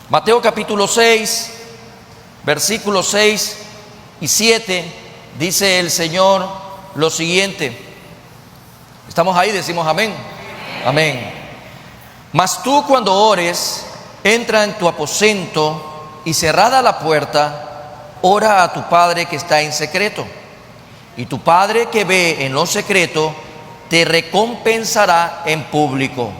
Mateo capítulo 6, versículos 6 y 7, dice el Señor lo siguiente. ¿Estamos ahí? Decimos amén. Amén. Mas tú, cuando ores, entra en tu aposento y cerrada la puerta, ora a tu Padre que está en secreto. Y tu Padre que ve en lo secreto, te recompensará en público.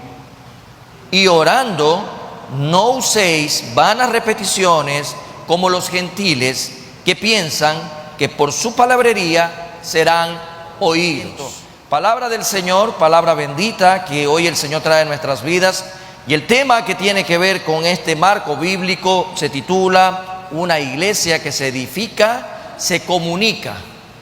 Y orando, no uséis vanas repeticiones como los gentiles, que piensan que por su palabrería serán oídos. Palabra del Señor, palabra bendita que hoy el Señor trae en nuestras vidas. Y el tema que tiene que ver con este marco bíblico se titula: una iglesia que se edifica, se comunica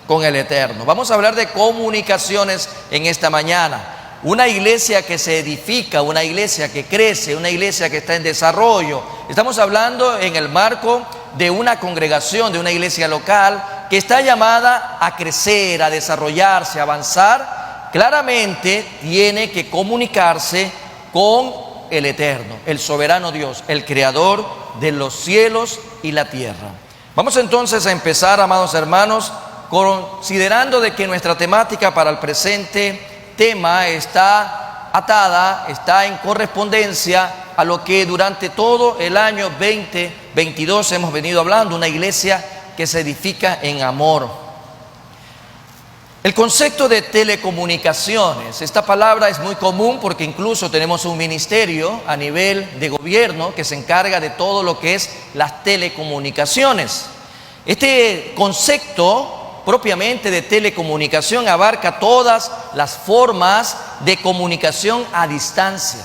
con el Eterno. Vamos a hablar de comunicaciones en esta mañana. Una iglesia que se edifica, una iglesia que crece, una iglesia que está en desarrollo. Estamos hablando en el marco de una congregación, de una iglesia local que está llamada a crecer, a desarrollarse, a avanzar. Claramente tiene que comunicarse con el Eterno, el soberano Dios, el creador de los cielos y la tierra. Vamos entonces a empezar, amados hermanos, considerando de que nuestra temática para el presente tema está atada, está en correspondencia a lo que durante todo el año 2022 hemos venido hablando, una iglesia que se edifica en amor. El concepto de telecomunicaciones, esta palabra es muy común porque incluso tenemos un ministerio a nivel de gobierno que se encarga de todo lo que es las telecomunicaciones. Este concepto propiamente de telecomunicación abarca todas las formas de comunicación a distancia.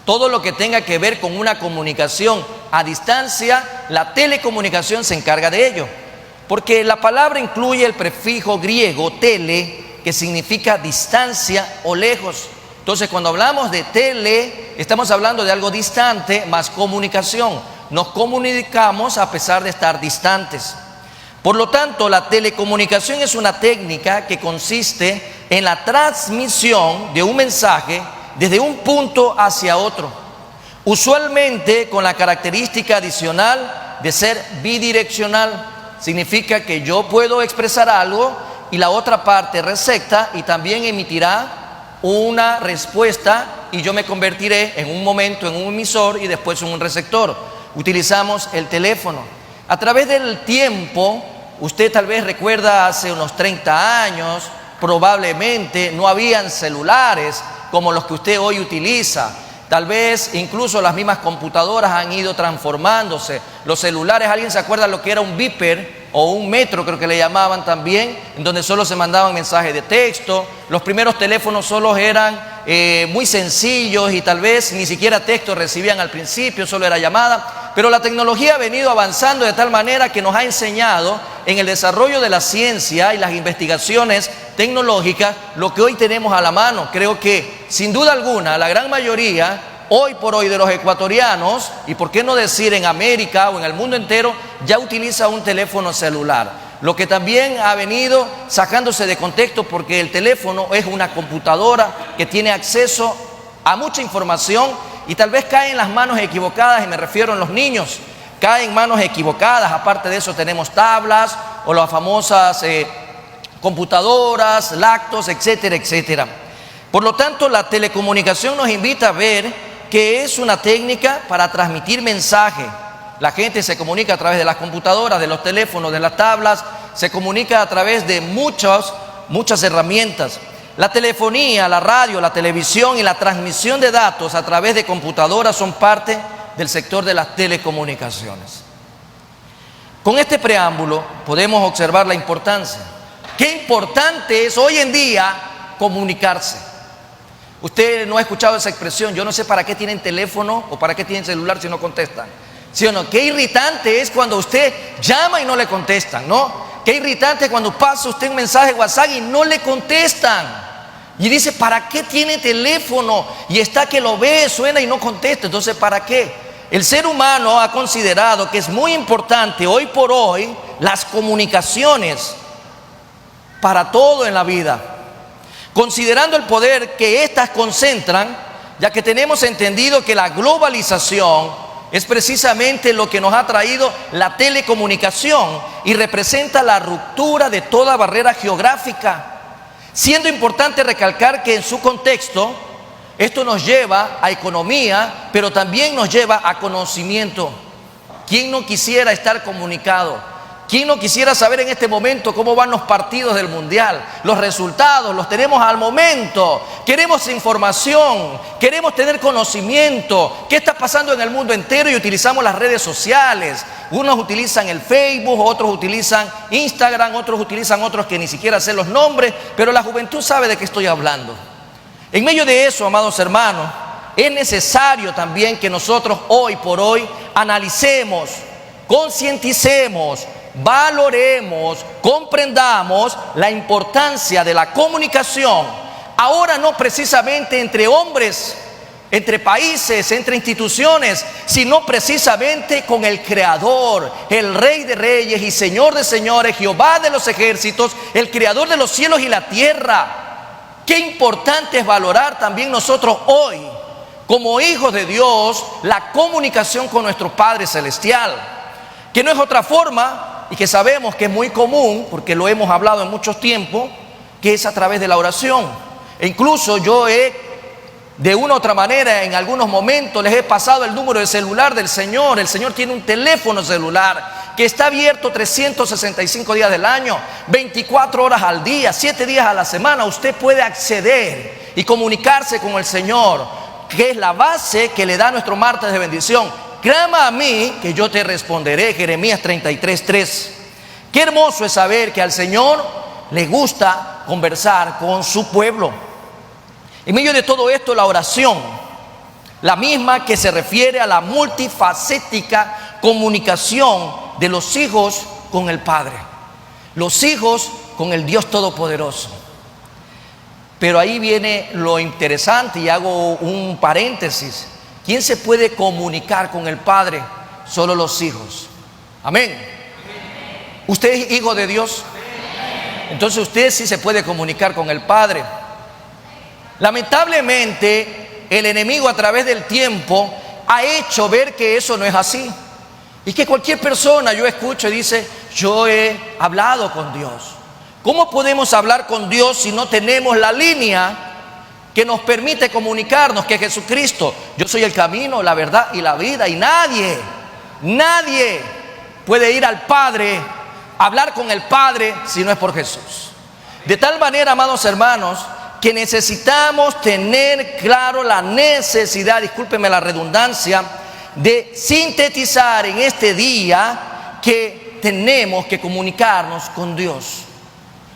Todo lo que tenga que ver con una comunicación a distancia, la telecomunicación se encarga de ello. Porque la palabra incluye el prefijo griego tele, que significa distancia o lejos. Entonces, cuando hablamos de tele, estamos hablando de algo distante más comunicación. Nos comunicamos a pesar de estar distantes. Por lo tanto, la telecomunicación es una técnica que consiste en la transmisión de un mensaje desde un punto hacia otro, usualmente con la característica adicional de ser bidireccional. Significa que yo puedo expresar algo y la otra parte recepta y también emitirá una respuesta, y yo me convertiré en un momento en un emisor y después en un receptor. Utilizamos el teléfono. A través del tiempo, usted tal vez recuerda hace unos 30 años, probablemente no habían celulares como los que usted hoy utiliza. Tal vez incluso las mismas computadoras han ido transformándose. Los celulares, ¿alguien se acuerda lo que era un beeper o un metro, creo que le llamaban también, en donde solo se mandaban mensajes de texto? Los primeros teléfonos solo eran muy sencillos y tal vez ni siquiera texto recibían al principio, solo era llamada. Pero la tecnología ha venido avanzando de tal manera que nos ha enseñado en el desarrollo de la ciencia y las investigaciones tecnológicas lo que hoy tenemos a la mano. Creo que sin duda alguna la gran mayoría hoy por hoy de los ecuatorianos, y por qué no decir en América o en el mundo entero, ya utiliza un teléfono celular. Lo que también ha venido sacándose de contexto, porque el teléfono es una computadora que tiene acceso a mucha información y tal vez cae en las manos equivocadas, y me refiero a los niños, caen en manos equivocadas. Aparte de eso tenemos tablas o las famosas computadoras, lactos, etcétera, etcétera. Por lo tanto, la telecomunicación nos invita a ver que es una técnica para transmitir mensaje. La gente se comunica a través de las computadoras, de los teléfonos, de las tablas, se comunica a través de muchas herramientas. La telefonía, la radio, la televisión y la transmisión de datos a través de computadoras son parte del sector de las telecomunicaciones. Con este preámbulo podemos observar la importancia. Qué importante es hoy en día comunicarse. Usted no ha escuchado esa expresión: yo no sé para qué tienen teléfono o para qué tienen celular si no contestan. ¿Sí o no? Qué irritante es cuando usted llama y no le contestan, ¿no? Qué irritante cuando pasa usted un mensaje WhatsApp y no le contestan. Y dice, ¿para qué tiene teléfono? Y está que lo ve, suena y no contesta. Entonces, ¿para qué? El ser humano ha considerado que es muy importante hoy por hoy las comunicaciones para todo en la vida, considerando el poder que éstas concentran, ya que tenemos entendido que la globalización es precisamente lo que nos ha traído la telecomunicación y representa la ruptura de toda barrera geográfica, siendo importante recalcar que en su contexto esto nos lleva a economía, pero también nos lleva a conocimiento. ¿Quién no quisiera estar comunicado? ¿Quién no quisiera saber en este momento cómo van los partidos del mundial? Los resultados los tenemos al momento. Queremos información, queremos tener conocimiento. ¿Qué está pasando en el mundo entero? Y utilizamos las redes sociales. Unos utilizan el Facebook, otros utilizan Instagram, otros utilizan otros que ni siquiera sé los nombres, pero la juventud sabe de qué estoy hablando. En medio de eso, amados hermanos, es necesario también que nosotros hoy por hoy analicemos, concienticemos, valoremos, comprendamos la importancia de la comunicación, ahora no precisamente entre hombres, entre países, entre instituciones, sino precisamente con el Creador, el Rey de Reyes y Señor de Señores, Jehová de los ejércitos, el Creador de los cielos y la tierra. Qué importante es valorar también nosotros hoy, como hijos de Dios, la comunicación con nuestro Padre Celestial, que no es otra forma, y que sabemos que es muy común, porque lo hemos hablado en muchos tiempos, que es a través de la oración. E incluso yo de una u otra manera, en algunos momentos les he pasado el número de celular del Señor. El Señor tiene un teléfono celular que está abierto 365 días del año, 24 horas al día, 7 días a la semana. Usted puede acceder y comunicarse con el Señor, que es la base que le da nuestro martes de bendición. Clama a mí que yo te responderé, Jeremías 33:3. Qué hermoso es saber que al Señor le gusta conversar con su pueblo. En medio de todo esto, la oración, la misma que se refiere a la multifacética comunicación de los hijos con el Padre, los hijos con el Dios Todopoderoso. Pero ahí viene lo interesante y hago un paréntesis. ¿Quién se puede comunicar con el Padre? Solo los hijos. Amén. ¿Usted es hijo de Dios? Entonces usted sí se puede comunicar con el Padre. Lamentablemente, el enemigo a través del tiempo ha hecho ver que eso no es así. Y que cualquier persona, yo escucho y dice, yo he hablado con Dios. ¿Cómo podemos hablar con Dios si no tenemos la línea que nos permite comunicarnos, que es Jesucristo? Yo soy el camino, la verdad y la vida, y nadie puede ir al Padre, hablar con el Padre si no es por Jesús. De tal manera, amados hermanos, que necesitamos tener claro la necesidad, discúlpeme la redundancia, de sintetizar en este día que tenemos que comunicarnos con Dios.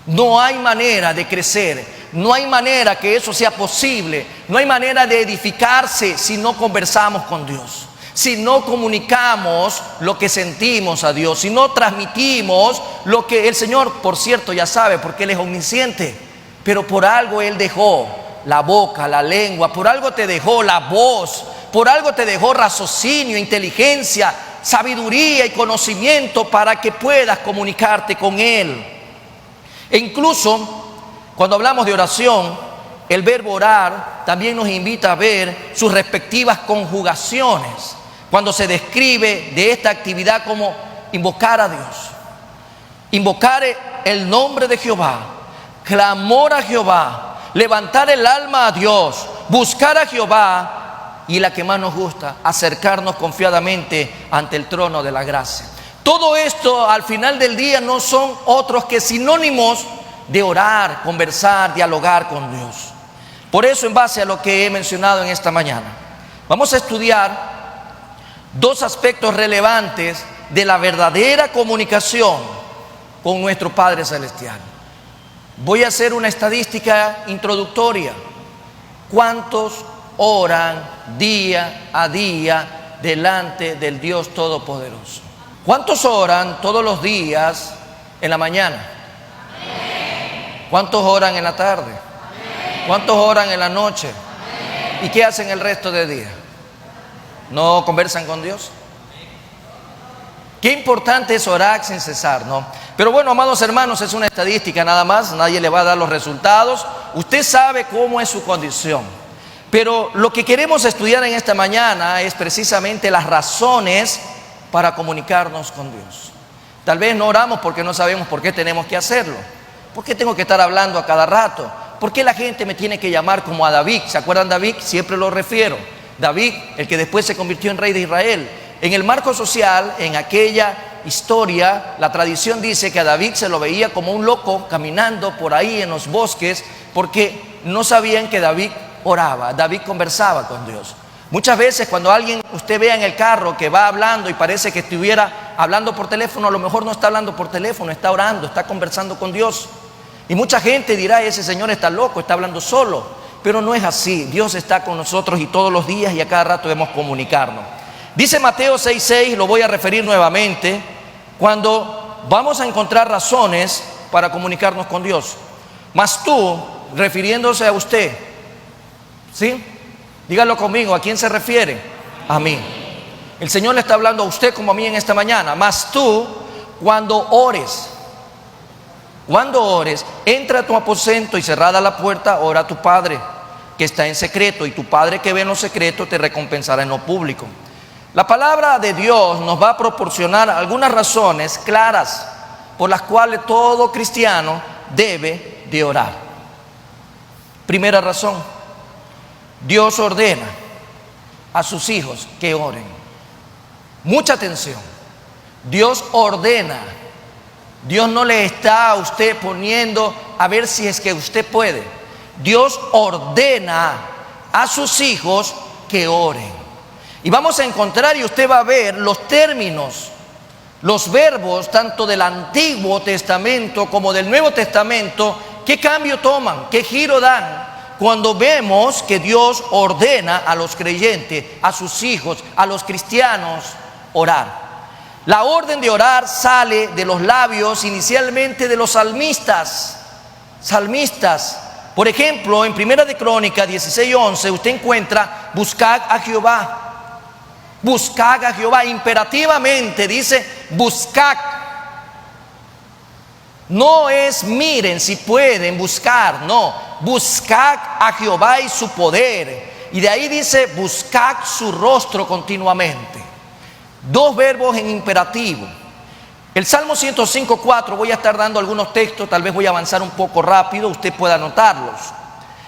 No hay manera de crecer, no hay manera que eso sea posible, no hay manera de edificarse si no conversamos con Dios, si no comunicamos lo que sentimos a Dios, si no transmitimos lo que el Señor, por cierto, ya sabe, porque Él es omnisciente, pero por algo Él dejó la boca, la lengua, por algo te dejó la voz, por algo te dejó raciocinio, inteligencia, sabiduría y conocimiento para que puedas comunicarte con Él. E incluso cuando hablamos de oración, el verbo orar también nos invita a ver sus respectivas conjugaciones cuando se describe de esta actividad como invocar a Dios, invocar el nombre de Jehová, clamor a Jehová, levantar el alma a Dios, buscar a Jehová, y la que más nos gusta, acercarnos confiadamente ante el trono de la gracia. Todo esto al final del día no son otros que sinónimos de orar, conversar, dialogar con Dios. Por eso, en base a lo que he mencionado en esta mañana, vamos a estudiar dos aspectos relevantes de la verdadera comunicación con nuestro Padre Celestial. Voy a hacer una estadística introductoria. ¿Cuántos oran día a día delante del Dios Todopoderoso? ¿Cuántos oran todos los días en la mañana? ¿Cuántos oran en la tarde? ¿Cuántos oran en la noche? ¿Y qué hacen el resto del día? ¿No conversan con Dios? Qué importante es orar sin cesar, ¿no? Pero bueno, amados hermanos, es una estadística nada más, nadie le va a dar los resultados. Usted sabe cómo es su condición. Pero lo que queremos estudiar en esta mañana es precisamente las razones para comunicarnos con Dios. Tal vez no oramos porque no sabemos por qué tenemos que hacerlo. ¿Por qué tengo que estar hablando a cada rato? ¿Por qué la gente me tiene que llamar como a David? ¿Se acuerdan de David? Siempre lo refiero. David, el que después se convirtió en rey de Israel. En el marco social, en aquella historia, la tradición dice que a David se lo veía como un loco caminando por ahí en los bosques porque no sabían que David oraba, David conversaba con Dios. Muchas veces cuando alguien usted vea en el carro que va hablando y parece que estuviera hablando por teléfono, a lo mejor no está hablando por teléfono, está orando, está conversando con Dios. Y mucha gente dirá, ese señor está loco, está hablando solo. Pero no es así, Dios está con nosotros y todos los días y a cada rato debemos comunicarnos. Dice Mateo 6:6, lo voy a referir nuevamente, cuando vamos a encontrar razones para comunicarnos con Dios. Mas tú, refiriéndose a usted, ¿sí? Dígalo conmigo, ¿a quién se refiere? A mí. El Señor le está hablando a usted como a mí en esta mañana. Mas tú, cuando ores, entra a tu aposento y cerrada la puerta, ora a tu Padre que está en secreto, y tu Padre que ve en lo secreto te recompensará en lo público. La palabra de Dios nos va a proporcionar algunas razones claras por las cuales todo cristiano debe de orar. Primera razón, Dios ordena a sus hijos que oren. Mucha atención, Dios ordena. Dios no le está a usted poniendo a ver si es que usted puede. Dios ordena a sus hijos que oren. Y vamos a encontrar, y usted va a ver los términos, los verbos, tanto del Antiguo Testamento como del Nuevo Testamento, qué cambio toman, qué giro dan, cuando vemos que Dios ordena a los creyentes, a sus hijos, a los cristianos, orar. La orden de orar sale de los labios inicialmente de los salmistas. Por ejemplo, en Primera de Crónicas 16:11 usted encuentra, buscad a Jehová. Buscad a Jehová, imperativamente dice buscad. No es miren si pueden buscar, no, buscad a Jehová y su poder. Y de ahí dice buscad su rostro continuamente. Dos verbos en imperativo. El Salmo 105:4, voy a estar dando algunos textos, tal vez voy a avanzar un poco rápido, usted pueda anotarlos.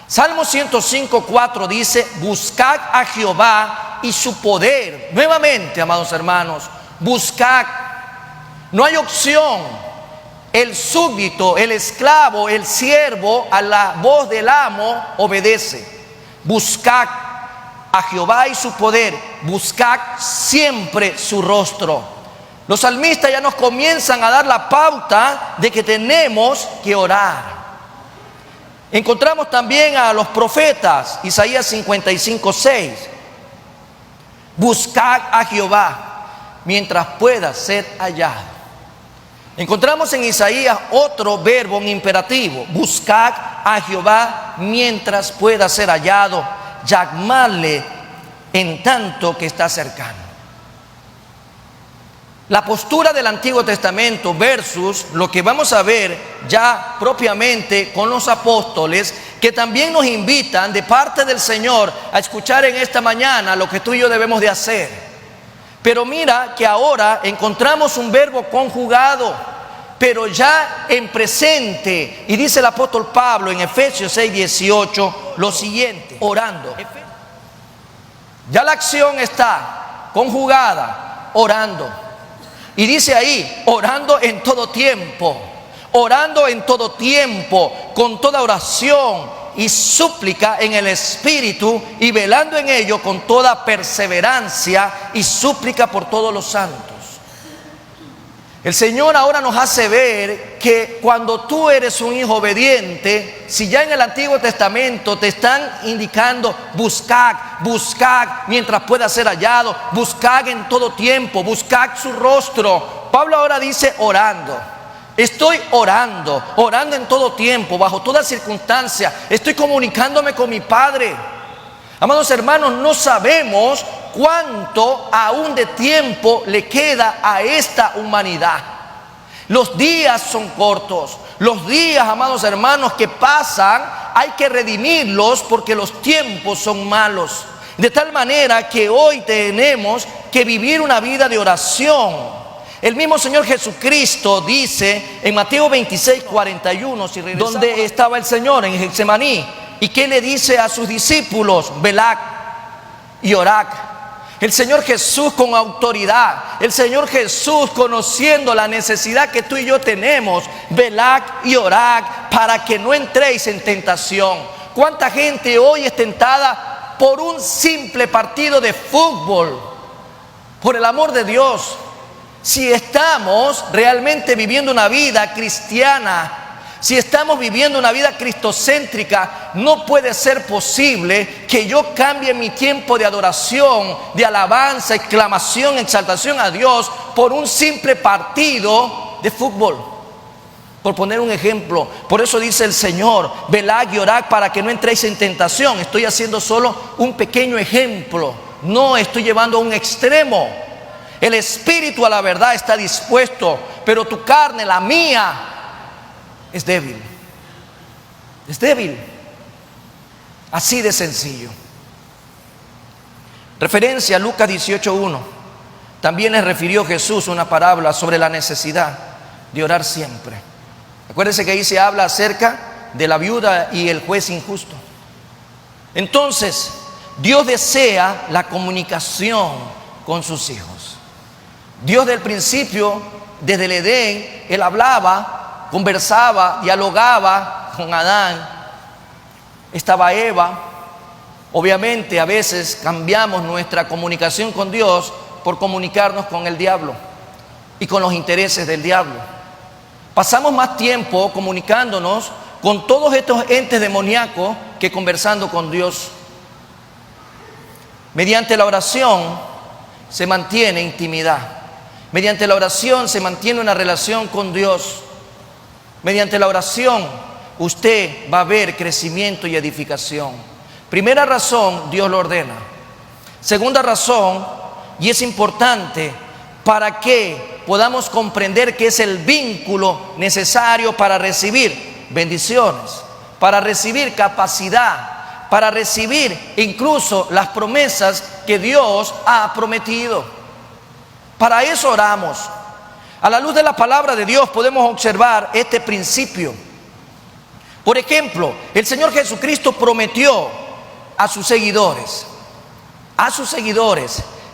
Salmo 105:4 dice, buscad a Jehová y su poder. Nuevamente, amados hermanos, buscad. No hay opción. El súbdito, el esclavo, el siervo, a la voz del amo obedece. Buscad a Jehová y su poder, buscad siempre su rostro. Los salmistas ya nos comienzan a dar la pauta de que tenemos que orar. Encontramos también a los profetas, Isaías 55:6. Buscad a Jehová mientras pueda ser hallado. Encontramos en Isaías otro verbo en imperativo, buscad a Jehová mientras pueda ser hallado, llamadle en tanto que está cercano. La postura del Antiguo Testamento versus lo que vamos a ver ya propiamente con los apóstoles, que también nos invitan de parte del Señor a escuchar en esta mañana lo que tú y yo debemos de hacer. Pero mira que ahora encontramos un verbo conjugado, pero ya en presente. Y dice el apóstol Pablo en Efesios 6:18 lo siguiente, orando. Ya la acción está conjugada, orando. Y dice ahí, orando en todo tiempo, con toda oración y súplica en el Espíritu, y velando en ello con toda perseverancia y súplica por todos los santos. El Señor ahora nos hace ver que cuando tú eres un hijo obediente, si ya en el Antiguo Testamento te están indicando buscad mientras pueda ser hallado, buscad en todo tiempo, buscad su rostro. Pablo ahora dice orando. Estoy orando en todo tiempo, bajo toda circunstancia. Estoy comunicándome con mi Padre. Amados hermanos, no sabemos cuánto aún de tiempo le queda a esta humanidad. Los días son cortos. Los días, amados hermanos, que pasan, hay que redimirlos porque los tiempos son malos. De tal manera que hoy tenemos que vivir una vida de oración. El mismo Señor Jesucristo dice en Mateo 26, 41, donde estaba el Señor en Getsemaní, y qué le dice a sus discípulos: velad y orad. El Señor Jesús con autoridad, el Señor Jesús conociendo la necesidad que tú y yo tenemos: velad y orad para que no entréis en tentación. ¿Cuánta gente hoy es tentada por un simple partido de fútbol? Por el amor de Dios, si estamos realmente viviendo una vida cristiana, si estamos viviendo una vida cristocéntrica, no puede ser posible que yo cambie mi tiempo de adoración, de alabanza, exclamación, exaltación a Dios por un simple partido de fútbol. Por poner un ejemplo, por eso dice el Señor: velad y orad para que no entréis en tentación. Estoy haciendo solo un pequeño ejemplo, no estoy llevando a un extremo. El espíritu a la verdad está dispuesto, pero tu carne, la mía, es débil. Es débil. Así de sencillo. Referencia a Lucas 18:1. También les refirió Jesús una parábola sobre la necesidad de orar siempre. Acuérdense que ahí se habla acerca de la viuda y el juez injusto. Entonces, Dios desea la comunicación con sus hijos. Dios del principio, desde el Edén, Él hablaba, conversaba, dialogaba con Adán. Estaba Eva. Obviamente a veces cambiamos nuestra comunicación con Dios por comunicarnos con el diablo y con los intereses del diablo. Pasamos más tiempo comunicándonos con todos estos entes demoníacos que conversando con Dios. Mediante la oración se mantiene intimidad. Mediante la oración se mantiene una relación con Dios. Mediante la oración usted va a ver crecimiento y edificación. Primera razón, Dios lo ordena. Segunda razón, y es importante para que podamos comprender que es el vínculo necesario para recibir bendiciones, para recibir capacidad, para recibir incluso las promesas que Dios ha prometido. Para eso oramos. A la luz de la palabra de Dios podemos observar este principio. Por ejemplo, el Señor Jesucristo prometió a sus seguidores,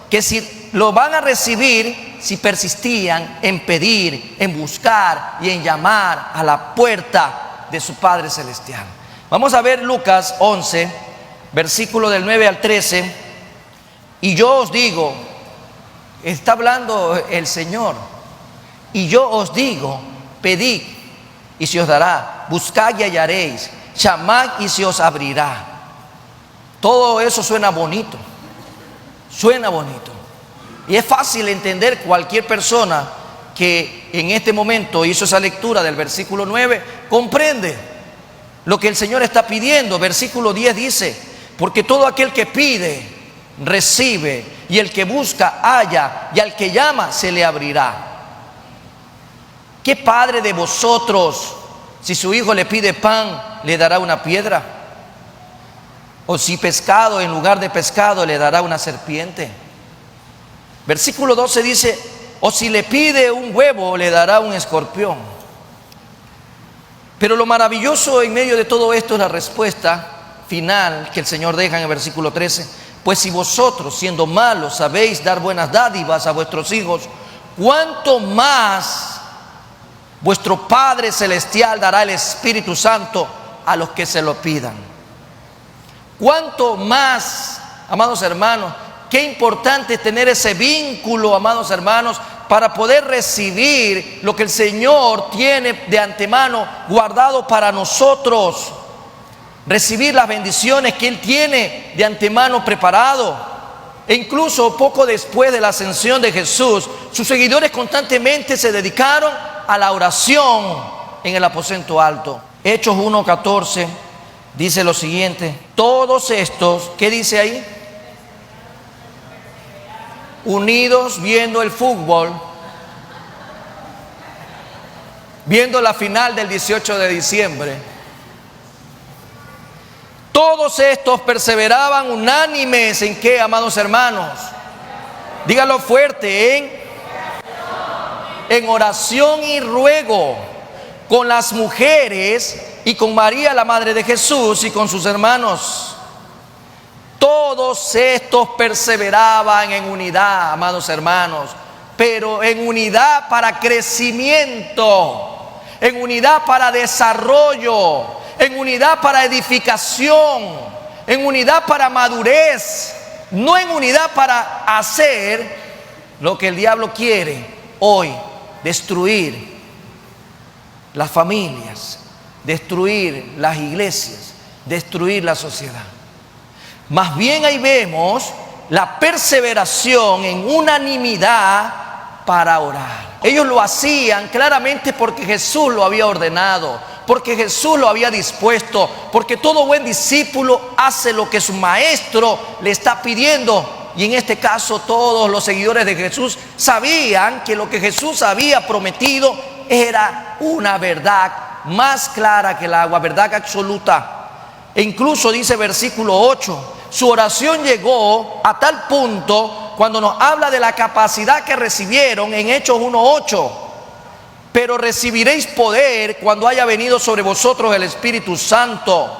que si lo van a recibir, si persistían en pedir, en buscar y en llamar a la puerta de su Padre Celestial. Vamos a ver Lucas 11, versículo del 9 al 13. Y yo os digo, está hablando el Señor, y yo os digo: pedid y se os dará, buscad y hallaréis, llamad y se os abrirá. Todo eso suena bonito, y es fácil entender. Cualquier persona que en este momento hizo esa lectura del versículo 9 comprende lo que el Señor está pidiendo. Versículo 10 dice: porque todo aquel que pide recibe, y el que busca halla, y al que llama se le abrirá. ¿Qué padre de vosotros, si su hijo le pide pan, le dará una piedra? O si pescado, en lugar de pescado, le dará una serpiente. Versículo 12 dice: o si le pide un huevo, le dará un escorpión. Pero lo maravilloso en medio de todo esto es la respuesta final que el Señor deja en el versículo 13: pues si vosotros, siendo malos, sabéis dar buenas dádivas a vuestros hijos, ¿cuánto más vuestro Padre Celestial dará el Espíritu Santo a los que se lo pidan? ¿Cuánto más, amados hermanos? Qué importante es tener ese vínculo, amados hermanos, para poder recibir lo que el Señor tiene de antemano guardado para nosotros. Recibir las bendiciones que Él tiene de antemano preparado. E incluso poco después de la ascensión de Jesús, sus seguidores constantemente se dedicaron a la oración en el aposento alto. Hechos 1:14 dice lo siguiente: todos estos, ¿qué dice ahí? Unidos viendo el fútbol, viendo la final del 18 de diciembre. Todos estos perseveraban unánimes ¿en qué, amados hermanos? Dígalo fuerte, en oración y ruego con las mujeres y con María, la madre de Jesús, y con sus hermanos. Todos estos perseveraban en unidad, amados hermanos, pero en unidad para crecimiento, en unidad para desarrollo, en unidad para edificación, en unidad para madurez, no en unidad para hacer lo que el diablo quiere hoy: destruir las familias, destruir las iglesias, destruir la sociedad. Más bien ahí vemos la perseveración en unanimidad para orar. Ellos lo hacían claramente porque Jesús lo había ordenado, porque Jesús lo había dispuesto, porque todo buen discípulo hace lo que su maestro le está pidiendo. Y en este caso todos los seguidores de Jesús sabían que lo que Jesús había prometido era una verdad más clara que el agua, verdad absoluta. E incluso dice versículo 8, su oración llegó a tal punto cuando nos habla de la capacidad que recibieron en Hechos 1:8. Pero recibiréis poder cuando haya venido sobre vosotros el Espíritu Santo.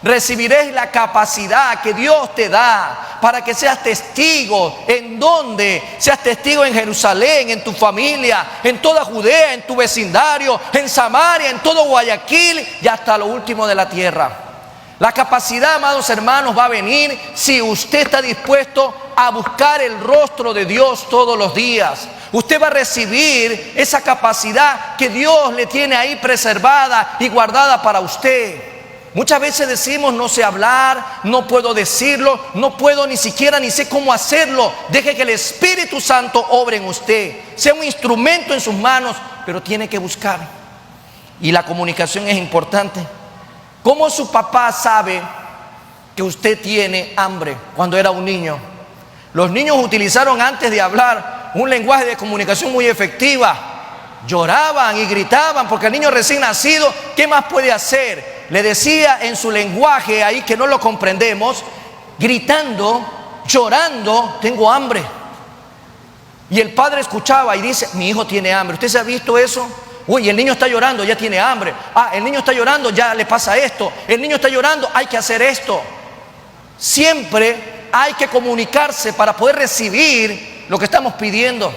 Recibiréis la capacidad que Dios te da para que seas testigo. ¿En dónde? Seas testigo en Jerusalén, en tu familia, en toda Judea, en tu vecindario, en Samaria, en todo Guayaquil y hasta lo último de la tierra. La capacidad, amados hermanos, va a venir si usted está dispuesto a buscar el rostro de Dios todos los días. Usted va a recibir esa capacidad que Dios le tiene ahí preservada y guardada para usted. Muchas veces decimos: no sé hablar, no puedo decirlo, no puedo ni siquiera ni sé cómo hacerlo. Deje que el Espíritu Santo obre en usted, sea un instrumento en sus manos, pero tiene que buscar. Y la comunicación es importante. ¿Cómo su papá sabe que usted tiene hambre cuando era un niño? Los niños utilizaron antes de hablar un lenguaje de comunicación muy efectiva. Lloraban y gritaban porque el niño recién nacido, ¿qué más puede hacer? Le decía en su lenguaje ahí que no lo comprendemos, gritando, llorando: tengo hambre. Y el padre escuchaba y dice: mi hijo tiene hambre. ¿Usted se ha visto eso? Uy, el niño está llorando, ya tiene hambre. Ah, el niño está llorando, ya le pasa esto. El niño está llorando, hay que hacer esto. Siempre hay que comunicarse para poder recibir lo que estamos pidiendo.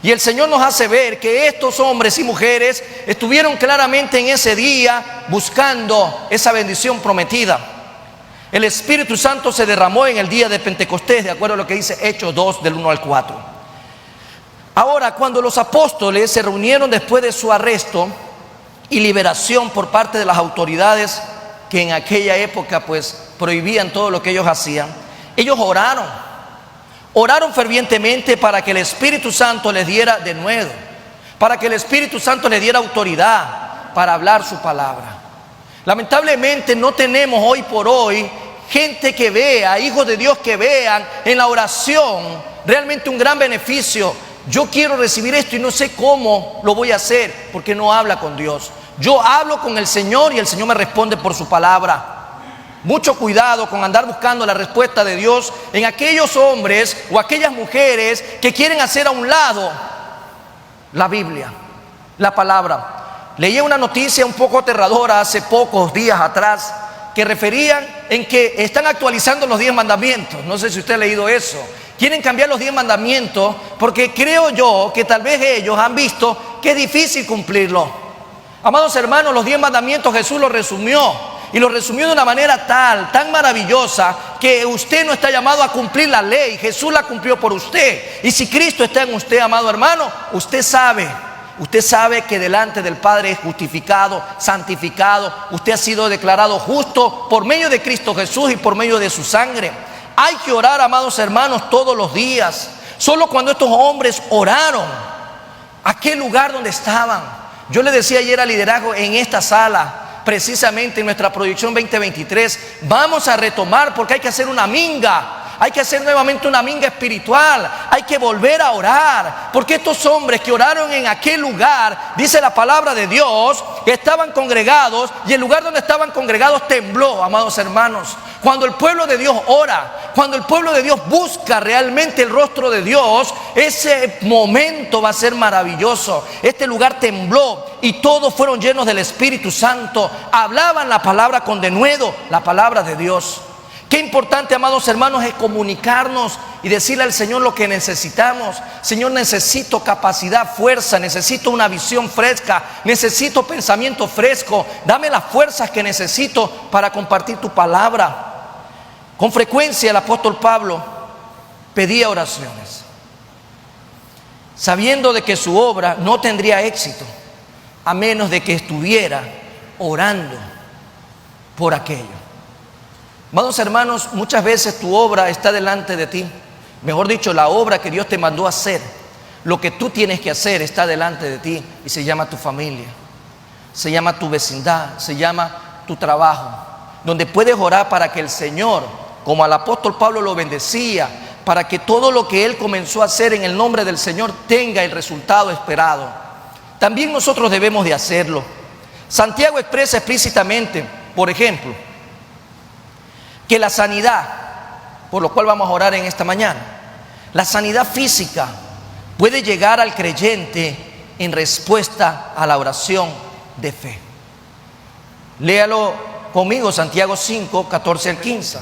Y el Señor nos hace ver que estos hombres y mujeres estuvieron claramente en ese día buscando esa bendición prometida. El Espíritu Santo se derramó en el día de Pentecostés, de acuerdo a lo que dice Hechos 2, del 1 al 4. Ahora, cuando los apóstoles se reunieron después de su arresto y liberación por parte de las autoridades que en aquella época pues prohibían todo lo que ellos hacían, ellos oraron fervientemente para que el Espíritu Santo les diera denuedo, para que el Espíritu Santo les diera autoridad para hablar su palabra. Lamentablemente no tenemos hoy por hoy gente que vea, hijos de Dios que vean en la oración realmente un gran beneficio. Yo quiero recibir esto y no sé cómo lo voy a hacer, porque no habla con Dios. Yo hablo con el Señor y el Señor me responde por su palabra. Mucho cuidado con andar buscando la respuesta de Dios en aquellos hombres o aquellas mujeres que quieren hacer a un lado la Biblia, la palabra. Leí una noticia un poco aterradora hace pocos días atrás que referían en que están actualizando los 10 mandamientos. No sé si usted ha leído eso. Quieren cambiar los 10 mandamientos porque creo yo que tal vez ellos han visto que es difícil cumplirlo. Amados hermanos, los 10 mandamientos Jesús los resumió. Y lo resumió de una manera tan maravillosa que usted no está llamado a cumplir la ley. Jesús la cumplió por usted. Y si Cristo está en usted, amado hermano, usted sabe que delante del Padre es justificado, santificado. Usted ha sido declarado justo por medio de Cristo Jesús y por medio de su sangre. Hay que orar, amados hermanos, todos los días. Solo cuando estos hombres oraron, aquel lugar donde estaban, Yo le decía ayer al liderazgo en esta sala, precisamente en nuestra proyección 2023, vamos a retomar porque hay que hacer una minga. Hay que hacer nuevamente una minga espiritual. Hay que volver a orar. Porque estos hombres que oraron en aquel lugar, dice la palabra de Dios, que estaban congregados y el lugar donde estaban congregados tembló, amados hermanos. Cuando el pueblo de Dios ora, cuando el pueblo de Dios busca realmente el rostro de Dios, ese momento va a ser maravilloso. Este lugar tembló y todos fueron llenos del Espíritu Santo. Hablaban la palabra con denuedo, la palabra de Dios. Qué importante, amados hermanos, es comunicarnos y decirle al Señor lo que necesitamos. Señor, necesito capacidad, fuerza, necesito una visión fresca, necesito pensamiento fresco. Dame las fuerzas que necesito para compartir tu palabra. Con frecuencia el apóstol Pablo pedía oraciones, sabiendo de que su obra no tendría éxito a menos de que estuviera orando por aquello. Amados hermanos, muchas veces tu obra está delante de ti. Mejor dicho, la obra que Dios te mandó a hacer, lo que tú tienes que hacer está delante de ti y se llama tu familia, se llama tu vecindad, se llama tu trabajo, donde puedes orar para que el Señor, como al apóstol Pablo lo bendecía, para que todo lo que él comenzó a hacer en el nombre del Señor tenga el resultado esperado. También nosotros debemos de hacerlo. Santiago expresa explícitamente, por ejemplo, que la sanidad, por lo cual vamos a orar en esta mañana, la sanidad física puede llegar al creyente en respuesta a la oración de fe. Léalo conmigo, Santiago 5, 14 al 15.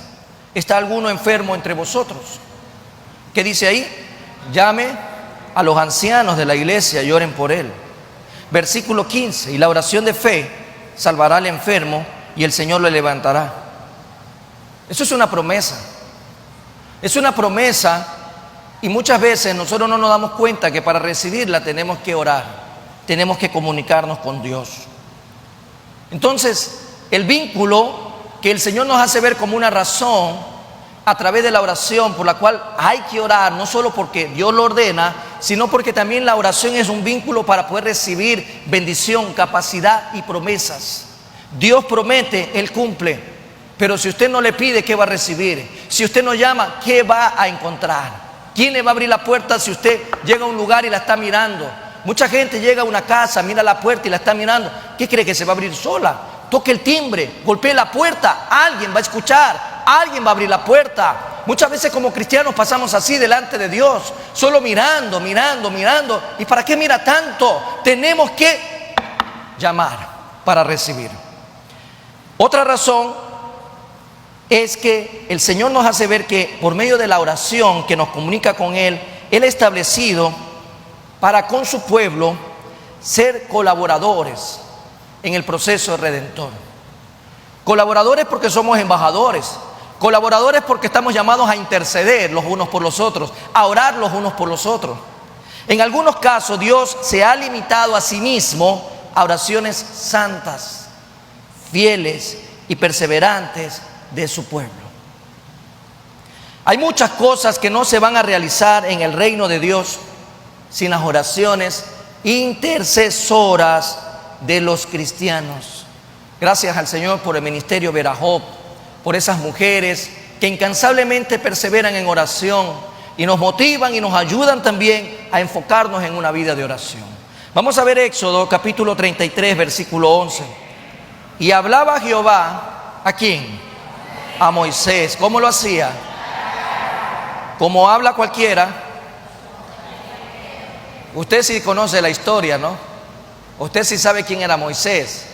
¿Está alguno enfermo entre vosotros? ¿Qué dice ahí? Llame a los ancianos de la iglesia y oren por él. Versículo 15, y la oración de fe salvará al enfermo y el Señor le levantará. Eso es una promesa. Es una promesa y muchas veces nosotros no nos damos cuenta que para recibirla tenemos que orar, tenemos que comunicarnos con Dios. Entonces, el vínculo que el Señor nos hace ver como una razón a través de la oración por la cual hay que orar, no solo porque Dios lo ordena, sino porque también la oración es un vínculo para poder recibir bendición, capacidad y promesas. Dios promete, Él cumple. Pero si usted no le pide, ¿qué va a recibir? Si usted no llama, ¿qué va a encontrar? ¿Quién le va a abrir la puerta si usted llega a un lugar y la está mirando? Mucha gente llega a una casa, mira la puerta y la está mirando. ¿Qué cree que se va a abrir sola? Toque el timbre, golpee la puerta, alguien va a escuchar, alguien va a abrir la puerta. Muchas veces como cristianos pasamos así delante de Dios, solo mirando. ¿Y para qué mira tanto? Tenemos que llamar para recibir. Otra razón es que el Señor nos hace ver que por medio de la oración que nos comunica con Él, Él ha establecido para con su pueblo ser colaboradores en el proceso redentor. Colaboradores porque somos embajadores, colaboradores porque estamos llamados a interceder los unos por los otros, a orar los unos por los otros. En algunos casos Dios se ha limitado a sí mismo a oraciones santas, fieles y perseverantes de su pueblo. Hay muchas cosas que no se van a realizar en el reino de Dios sin las oraciones intercesoras de los cristianos. Gracias al Señor por el ministerio Verajop, por esas mujeres que incansablemente perseveran en oración y nos motivan y nos ayudan también a enfocarnos en una vida de oración. Vamos a ver Éxodo capítulo 33 versículo 11. Y hablaba Jehová, ¿a quién? A Moisés. ¿Cómo lo hacía? Como habla cualquiera. Usted sí conoce la historia, ¿no? Usted sí sabe quién era Moisés.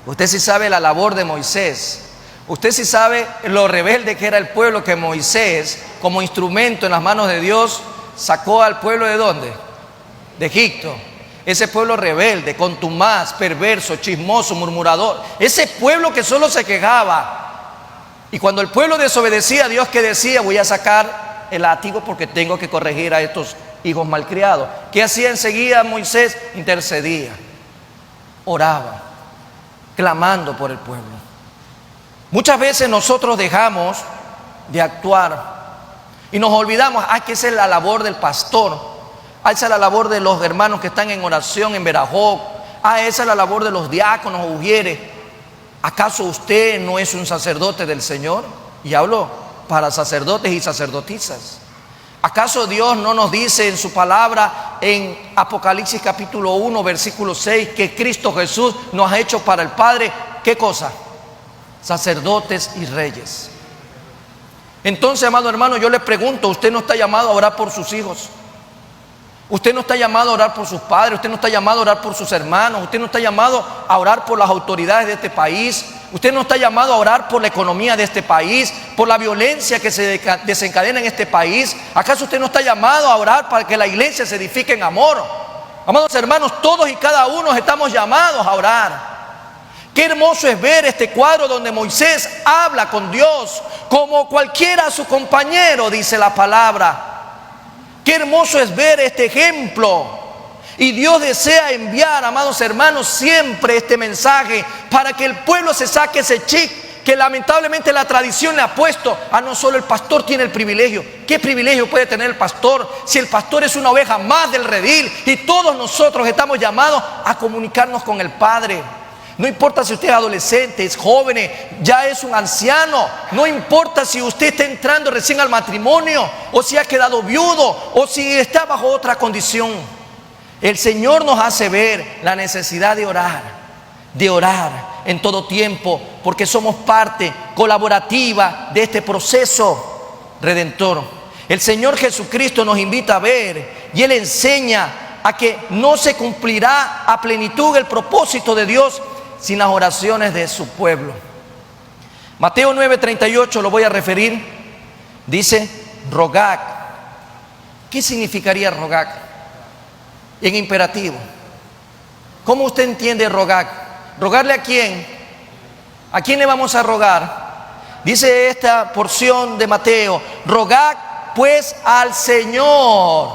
Usted sí sabe la labor de Moisés. Usted sí sabe lo rebelde que era el pueblo que Moisés, como instrumento en las manos de Dios, sacó al pueblo ¿de dónde? De Egipto. Ese pueblo rebelde, contumaz, perverso, chismoso, murmurador. Ese pueblo que solo se quejaba. Y cuando el pueblo desobedecía, Dios que decía, voy a sacar el látigo porque tengo que corregir a estos hijos malcriados. ¿Qué hacía enseguida Moisés? Intercedía, oraba, clamando por el pueblo. Muchas veces nosotros dejamos de actuar y nos olvidamos, que esa es la labor del pastor, esa es la labor de los hermanos que están en oración en Verajop, Ah, esa es la labor de los diáconos o ujieres. ¿Acaso usted no es un sacerdote del Señor? Y hablo para sacerdotes y sacerdotisas. ¿Acaso Dios no nos dice en su palabra en Apocalipsis capítulo 1, versículo 6, que Cristo Jesús nos ha hecho para el Padre? ¿Qué cosa? Sacerdotes y reyes. Entonces, amado hermano, yo le pregunto, ¿usted no está llamado a orar por sus hijos? Usted no está llamado a orar por sus padres, usted no está llamado a orar por sus hermanos, usted no está llamado a orar por las autoridades de este país, usted no está llamado a orar por la economía de este país, por la violencia que se desencadena en este país. ¿Acaso usted no está llamado a orar para que la iglesia se edifique en amor? Amados hermanos, todos y cada uno estamos llamados a orar. Qué hermoso es ver este cuadro donde Moisés habla con Dios como cualquiera a su compañero, dice la palabra. Qué hermoso es ver este ejemplo. Y Dios desea enviar, amados hermanos, siempre este mensaje para que el pueblo se saque ese chip que lamentablemente la tradición le ha puesto a no solo el pastor tiene el privilegio. ¿Qué privilegio puede tener el pastor si el pastor es una oveja más del redil y todos nosotros estamos llamados a comunicarnos con el Padre? No importa si usted es adolescente, es joven, ya es un anciano. No importa si usted está entrando recién al matrimonio, o si ha quedado viudo, o si está bajo otra condición. El Señor nos hace ver la necesidad de orar en todo tiempo, porque somos parte colaborativa de este proceso redentor. El Señor Jesucristo nos invita a ver, y Él enseña a que no se cumplirá a plenitud el propósito de Dios sin las oraciones de su pueblo. Mateo 9:38 lo voy a referir. Dice, rogad. ¿Qué significaría rogad? En imperativo. ¿Cómo usted entiende rogad? ¿Rogarle a quién? ¿A quién le vamos a rogar? Dice esta porción de Mateo, rogad pues al Señor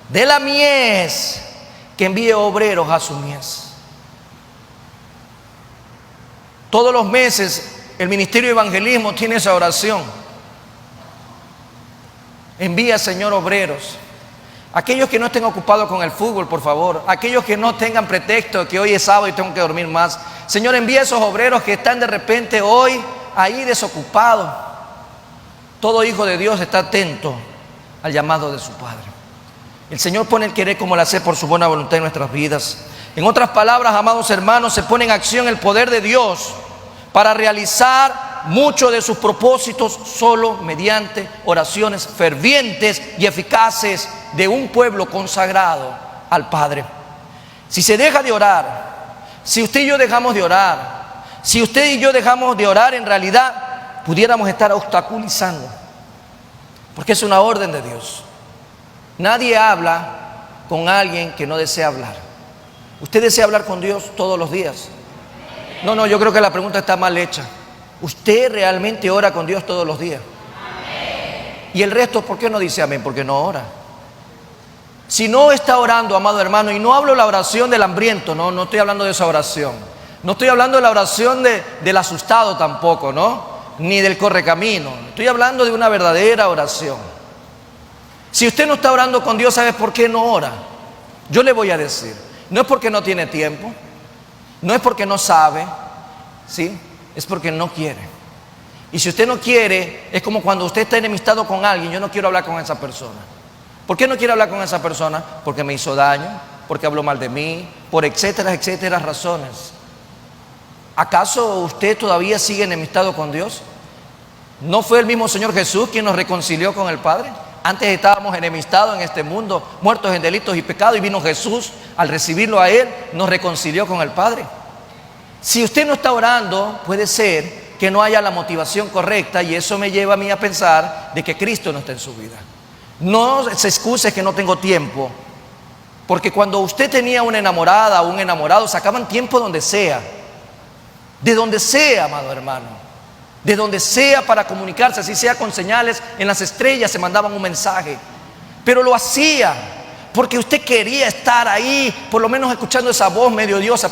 de la mies que envíe obreros a su mies. Todos los meses el Ministerio de Evangelismo tiene esa oración. Envía, Señor, obreros. Aquellos que no estén ocupados con el fútbol, por favor. Aquellos que no tengan pretexto de que hoy es sábado y tengo que dormir más. Señor, envía esos obreros que están de repente hoy ahí desocupados. Todo hijo de Dios está atento al llamado de su Padre. El Señor pone el querer como el hacer por su buena voluntad en nuestras vidas. En otras palabras, amados hermanos, se pone en acción el poder de Dios para realizar muchos de sus propósitos solo mediante oraciones fervientes y eficaces de un pueblo consagrado al Padre. Si se deja de orar, si usted y yo dejamos de orar, si usted y yo dejamos de orar, en realidad pudiéramos estar obstaculizando, porque es una orden de Dios. Nadie habla con alguien que no desea hablar. ¿Usted desea hablar con Dios todos los días? No, yo creo que la pregunta está mal hecha. ¿Usted realmente ora con Dios todos los días? Amén. Y el resto, ¿por qué no dice amén? Porque no ora. Si no está orando, amado hermano, y no hablo la oración del hambriento, no estoy hablando de esa oración. No estoy hablando de la oración del asustado tampoco, ni del correcamino. Estoy hablando de una verdadera oración. Si usted no está orando con Dios, ¿sabe por qué no ora? Yo le voy a decir, no es porque no tiene tiempo, no es porque no sabe, ¿sí? Es porque no quiere. Y si usted no quiere, es como cuando usted está enemistado con alguien. Yo no quiero hablar con esa persona. ¿Por qué no quiere hablar con esa persona? Porque me hizo daño, porque habló mal de mí, por etcétera razones. ¿Acaso usted todavía sigue enemistado con Dios? ¿No fue el mismo Señor Jesús quien nos reconcilió con el Padre? Antes estábamos enemistados en este mundo, muertos en delitos y pecados, y vino Jesús, al recibirlo a Él, nos reconcilió con el Padre. Si usted no está orando, puede ser que no haya la motivación correcta, y eso me lleva a mí a pensar de que Cristo no está en su vida. No se excuse que no tengo tiempo, porque cuando usted tenía una enamorada o un enamorado, sacaban tiempo donde sea, amado hermano. De donde sea para comunicarse, así sea con señales en las estrellas, se mandaban un mensaje. Pero lo hacía porque usted quería estar ahí, por lo menos escuchando esa voz melodiosa,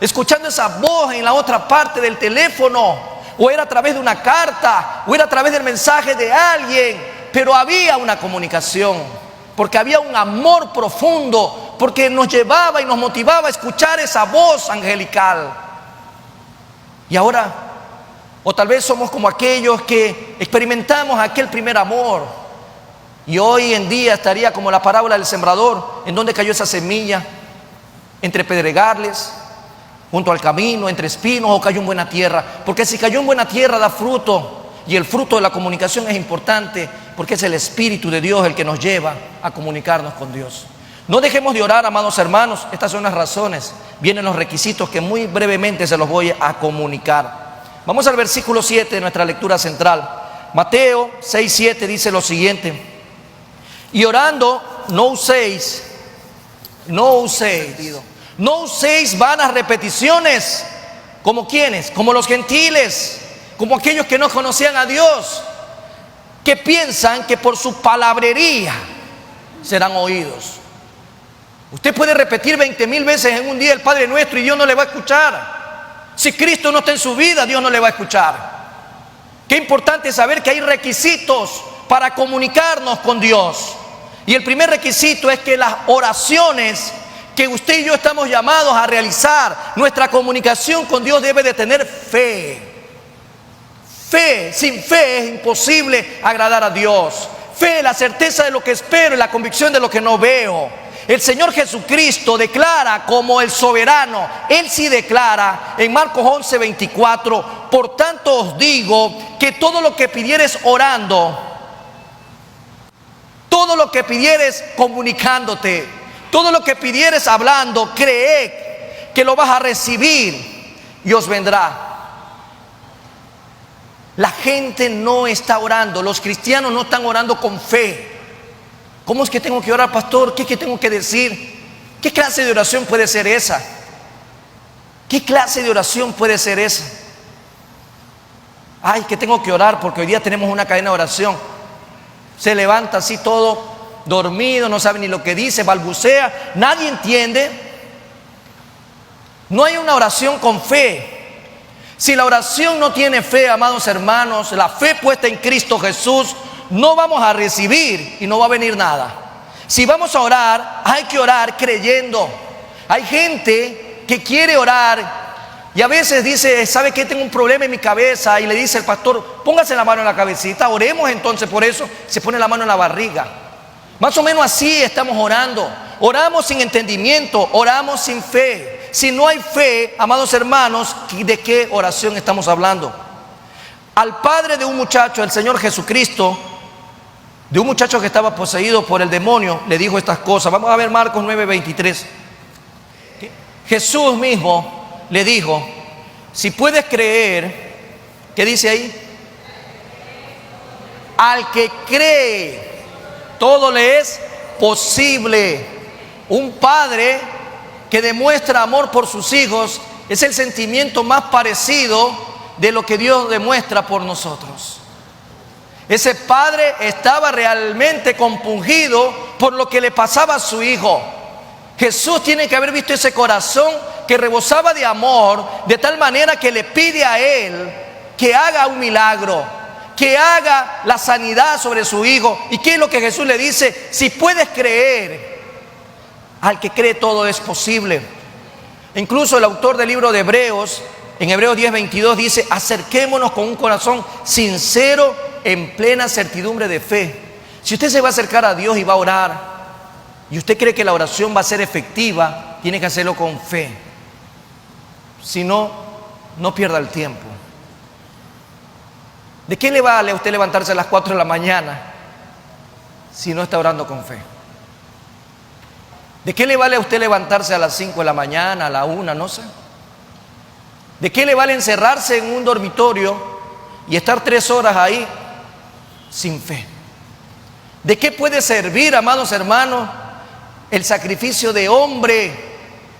escuchando esa voz en la otra parte del teléfono, o era a través de una carta, o era a través del mensaje de alguien, pero había una comunicación, porque había un amor profundo porque nos llevaba y nos motivaba a escuchar esa voz angelical. Y ahora, o tal vez somos como aquellos que experimentamos aquel primer amor, y hoy en día estaría como la parábola del sembrador, en donde cayó esa semilla, entre pedregales, junto al camino, entre espinos, o cayó en buena tierra. Porque si cayó en buena tierra da fruto, y el fruto de la comunicación es importante, porque es el Espíritu de Dios el que nos lleva a comunicarnos con Dios. No dejemos de orar, amados hermanos. Estas son las razones. Vienen los requisitos que muy brevemente se los voy a comunicar. Vamos al versículo 7 de nuestra lectura central. Mateo 6:7 dice lo siguiente: y orando, no uséis vanas repeticiones, como quienes, como los gentiles, como aquellos que no conocían a Dios, que piensan que por su palabrería serán oídos. Usted puede repetir 20,000 veces en un día el Padre Nuestro y Dios no le va a escuchar. Si Cristo no está en su vida, Dios no le va a escuchar. Qué importante saber que hay requisitos para comunicarnos con Dios. Y el primer requisito es que las oraciones que usted y yo estamos llamados a realizar, nuestra comunicación con Dios debe de tener fe. Fe, sin fe es imposible agradar a Dios. Fe, la certeza de lo que espero y la convicción de lo que no veo. El Señor Jesucristo declara como el soberano. Él sí declara en Marcos 11:24: por tanto os digo que todo lo que pidieres orando, todo lo que pidieres comunicándote, todo lo que pidieres hablando, creed que lo vas a recibir y os vendrá. La gente no está orando, los cristianos no están orando con fe. ¿Cómo es que tengo que orar, pastor? ¿Qué tengo que decir? ¿Qué clase de oración puede ser esa? ¿Qué clase de oración puede ser esa? Ay, que tengo que orar porque hoy día tenemos una cadena de oración. Se levanta así todo dormido, no sabe ni lo que dice, balbucea, nadie entiende. No hay una oración con fe. Si la oración no tiene fe, amados hermanos, la fe puesta en Cristo Jesús, no vamos a recibir y no va a venir nada. Si vamos a orar, hay que orar creyendo. Hay gente que quiere orar y a veces dice: ¿sabe qué? Tengo un problema en mi cabeza. Y le dice el pastor: póngase la mano en la cabecita, oremos entonces por eso. Se pone la mano en la barriga. Más o menos así estamos orando. Oramos sin entendimiento, oramos sin fe. Si no hay fe, amados hermanos, ¿de qué oración estamos hablando? Al padre de un muchacho, el Señor Jesucristo, de un muchacho que estaba poseído por el demonio, le dijo estas cosas. Vamos a ver Marcos 9:23. Jesús mismo le dijo: si puedes creer, ¿qué dice ahí? Al que cree, todo le es posible. Un padre que demuestra amor por sus hijos es el sentimiento más parecido de lo que Dios demuestra por nosotros. Ese padre estaba realmente compungido por lo que le pasaba a su hijo. Jesús tiene que haber visto ese corazón que rebosaba de amor, de tal manera que le pide a él que haga un milagro, que haga la sanidad sobre su hijo. ¿Y qué es lo que Jesús le dice? Si puedes creer, al que cree todo es posible. Incluso el autor del libro de Hebreos, en Hebreos 10:22 dice: acerquémonos con un corazón sincero, en plena certidumbre de fe. Si usted se va a acercar a Dios y va a orar, y usted cree que la oración va a ser efectiva, tiene que hacerlo con fe. Si no, no pierda el tiempo. ¿De qué le vale a usted levantarse a las 4 de la mañana si no está orando con fe? ¿De qué le vale a usted levantarse a las 5 de la mañana, a la 1, no sé? ¿De qué le vale encerrarse en un dormitorio y estar 3 horas ahí sin fe? ¿De qué puede servir, amados hermanos, el sacrificio de hombre?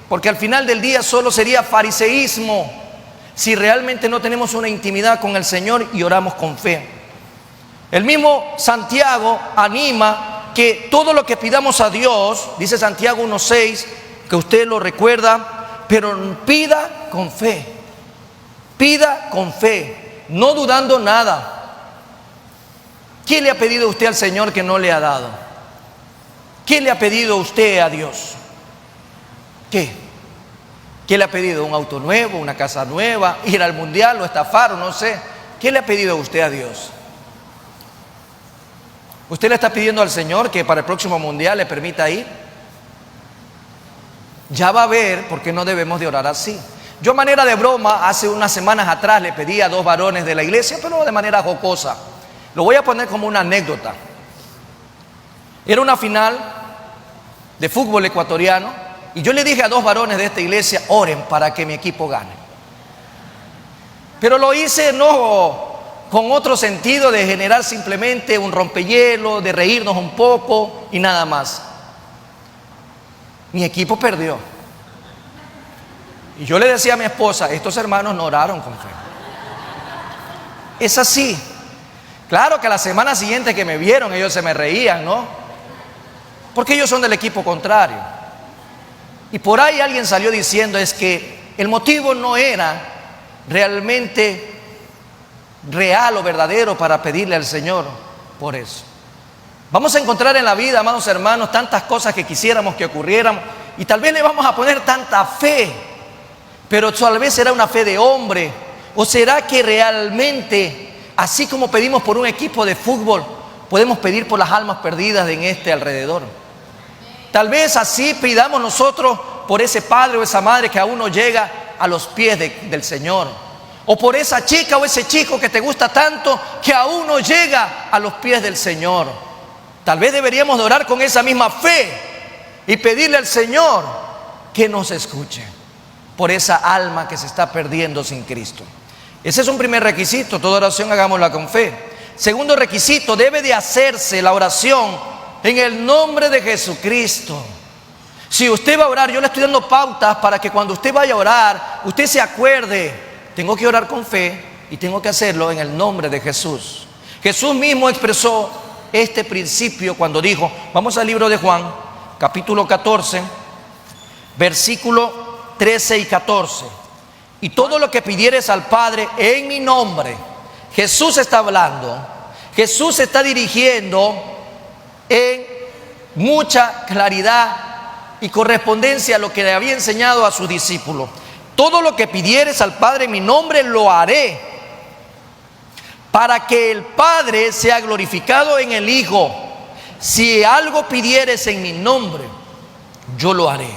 Porque al final del día solo sería fariseísmo si realmente no tenemos una intimidad con el Señor y oramos con fe. El mismo Santiago anima que todo lo que pidamos a Dios, dice Santiago 1:6, que usted lo recuerda, pero pida con fe. Pida con fe, no dudando nada. ¿Qué le ha pedido usted al Señor que no le ha dado? ¿Qué le ha pedido usted a Dios? ¿Qué? ¿Qué le ha pedido? ¿Un auto nuevo, una casa nueva, ir al mundial, lo estafaron, no sé? ¿Qué le ha pedido usted a Dios? ¿Usted le está pidiendo al Señor que para el próximo mundial le permita ir? Ya va a ver por qué no debemos de orar así. Yo, a manera de broma, hace unas semanas atrás le pedí a 2 varones de la iglesia, pero de manera jocosa. Lo voy a poner como una anécdota. Era una final de fútbol ecuatoriano y yo le dije a 2 varones de esta iglesia: oren para que mi equipo gane. Pero lo hice no con otro sentido de generar simplemente un rompehielo, de reírnos un poco y nada más. Mi equipo perdió. Y yo le decía a mi esposa: estos hermanos no oraron con fe. Es así. Claro que a la semana siguiente que me vieron ellos se me reían, ¿no? Porque ellos son del equipo contrario. Y por ahí alguien salió diciendo es que el motivo no era realmente real o verdadero para pedirle al Señor por eso. Vamos a encontrar en la vida, amados hermanos, tantas cosas que quisiéramos que ocurrieran y tal vez le vamos a poner tanta fe, pero tal vez será una fe de hombre, o será que realmente, así como pedimos por un equipo de fútbol, podemos pedir por las almas perdidas en este alrededor. Tal vez así pidamos nosotros por ese padre o esa madre que aún no llega a los pies del Señor, o por esa chica o ese chico que te gusta tanto que aún no llega a los pies del Señor. Tal vez deberíamos de orar con esa misma fe y pedirle al Señor que nos escuche por esa alma que se está perdiendo sin Cristo. Ese es un primer requisito. Toda oración hagámosla con fe. Segundo requisito: debe de hacerse la oración en el nombre de Jesucristo. Si usted va a orar, yo le estoy dando pautas para que cuando usted vaya a orar, usted se acuerde: tengo que orar con fe y tengo que hacerlo en el nombre de Jesús. Jesús mismo expresó este principio cuando dijo, vamos al libro de Juan, capítulo 14, versículo 13 y 14. Y todo lo que pidieres al Padre en mi nombre. Jesús está hablando, Jesús se está dirigiendo en mucha claridad y correspondencia a lo que le había enseñado a sus discípulos. Todo lo que pidieres al Padre en mi nombre lo haré, para que el Padre sea glorificado en el Hijo. Si algo pidieres en mi nombre, yo lo haré.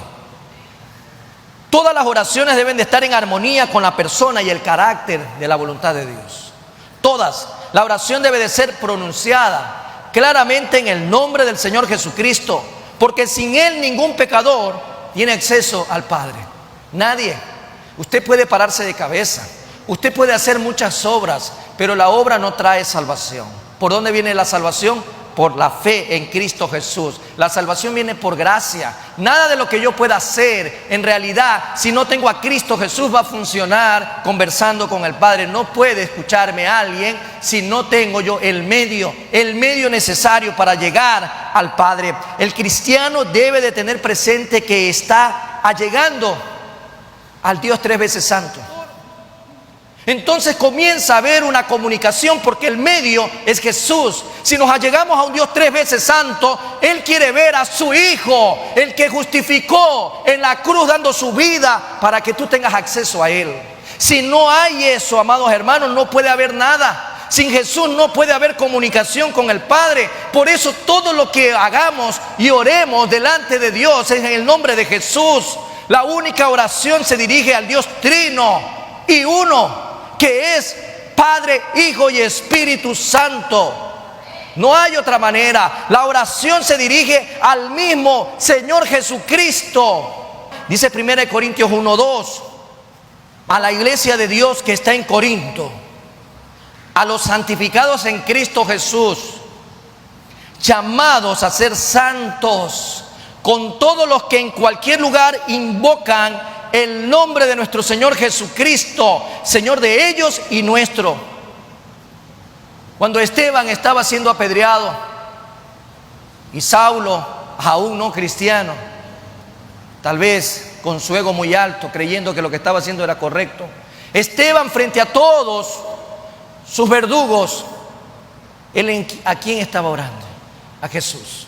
Todas las oraciones deben de estar en armonía con la persona y el carácter de la voluntad de Dios. Todas. La oración debe de ser pronunciada claramente en el nombre del Señor Jesucristo, porque sin Él ningún pecador tiene acceso al Padre. Nadie. Usted puede pararse de cabeza, usted puede hacer muchas obras, pero la obra no trae salvación. ¿Por dónde viene la salvación? Por la fe en Cristo Jesús. La salvación viene por gracia. Nada de lo que yo pueda hacer, en realidad, si no tengo a Cristo Jesús, va a funcionar conversando con el Padre. No puede escucharme alguien si no tengo yo el medio necesario para llegar al Padre. El cristiano debe de tener presente que está allegando al Dios 3 veces santo. Entonces comienza a haber una comunicación, porque el medio es Jesús. Si nos allegamos a un Dios 3 veces santo, Él quiere ver a su Hijo, el que justificó en la cruz dando su vida para que tú tengas acceso a Él. Si no hay eso, amados hermanos, no puede haber nada. Sin Jesús no puede haber comunicación con el Padre. Por eso todo lo que hagamos y oremos delante de Dios es en el nombre de Jesús. La única oración se dirige al Dios trino y uno, que es Padre, Hijo y Espíritu Santo. No hay otra manera. La oración se dirige al mismo Señor Jesucristo. Dice 1 Corintios 1:2, a la iglesia de Dios que está en Corinto, a los santificados en Cristo Jesús, llamados a ser santos, con todos los que en cualquier lugar invocan el nombre de nuestro Señor Jesucristo, Señor de ellos y nuestro. Cuando Esteban estaba siendo apedreado y Saulo, aún no cristiano, tal vez con su ego muy alto, creyendo que lo que estaba haciendo era correcto, Esteban, frente a todos sus verdugos, ¿a quién estaba orando? A Jesús.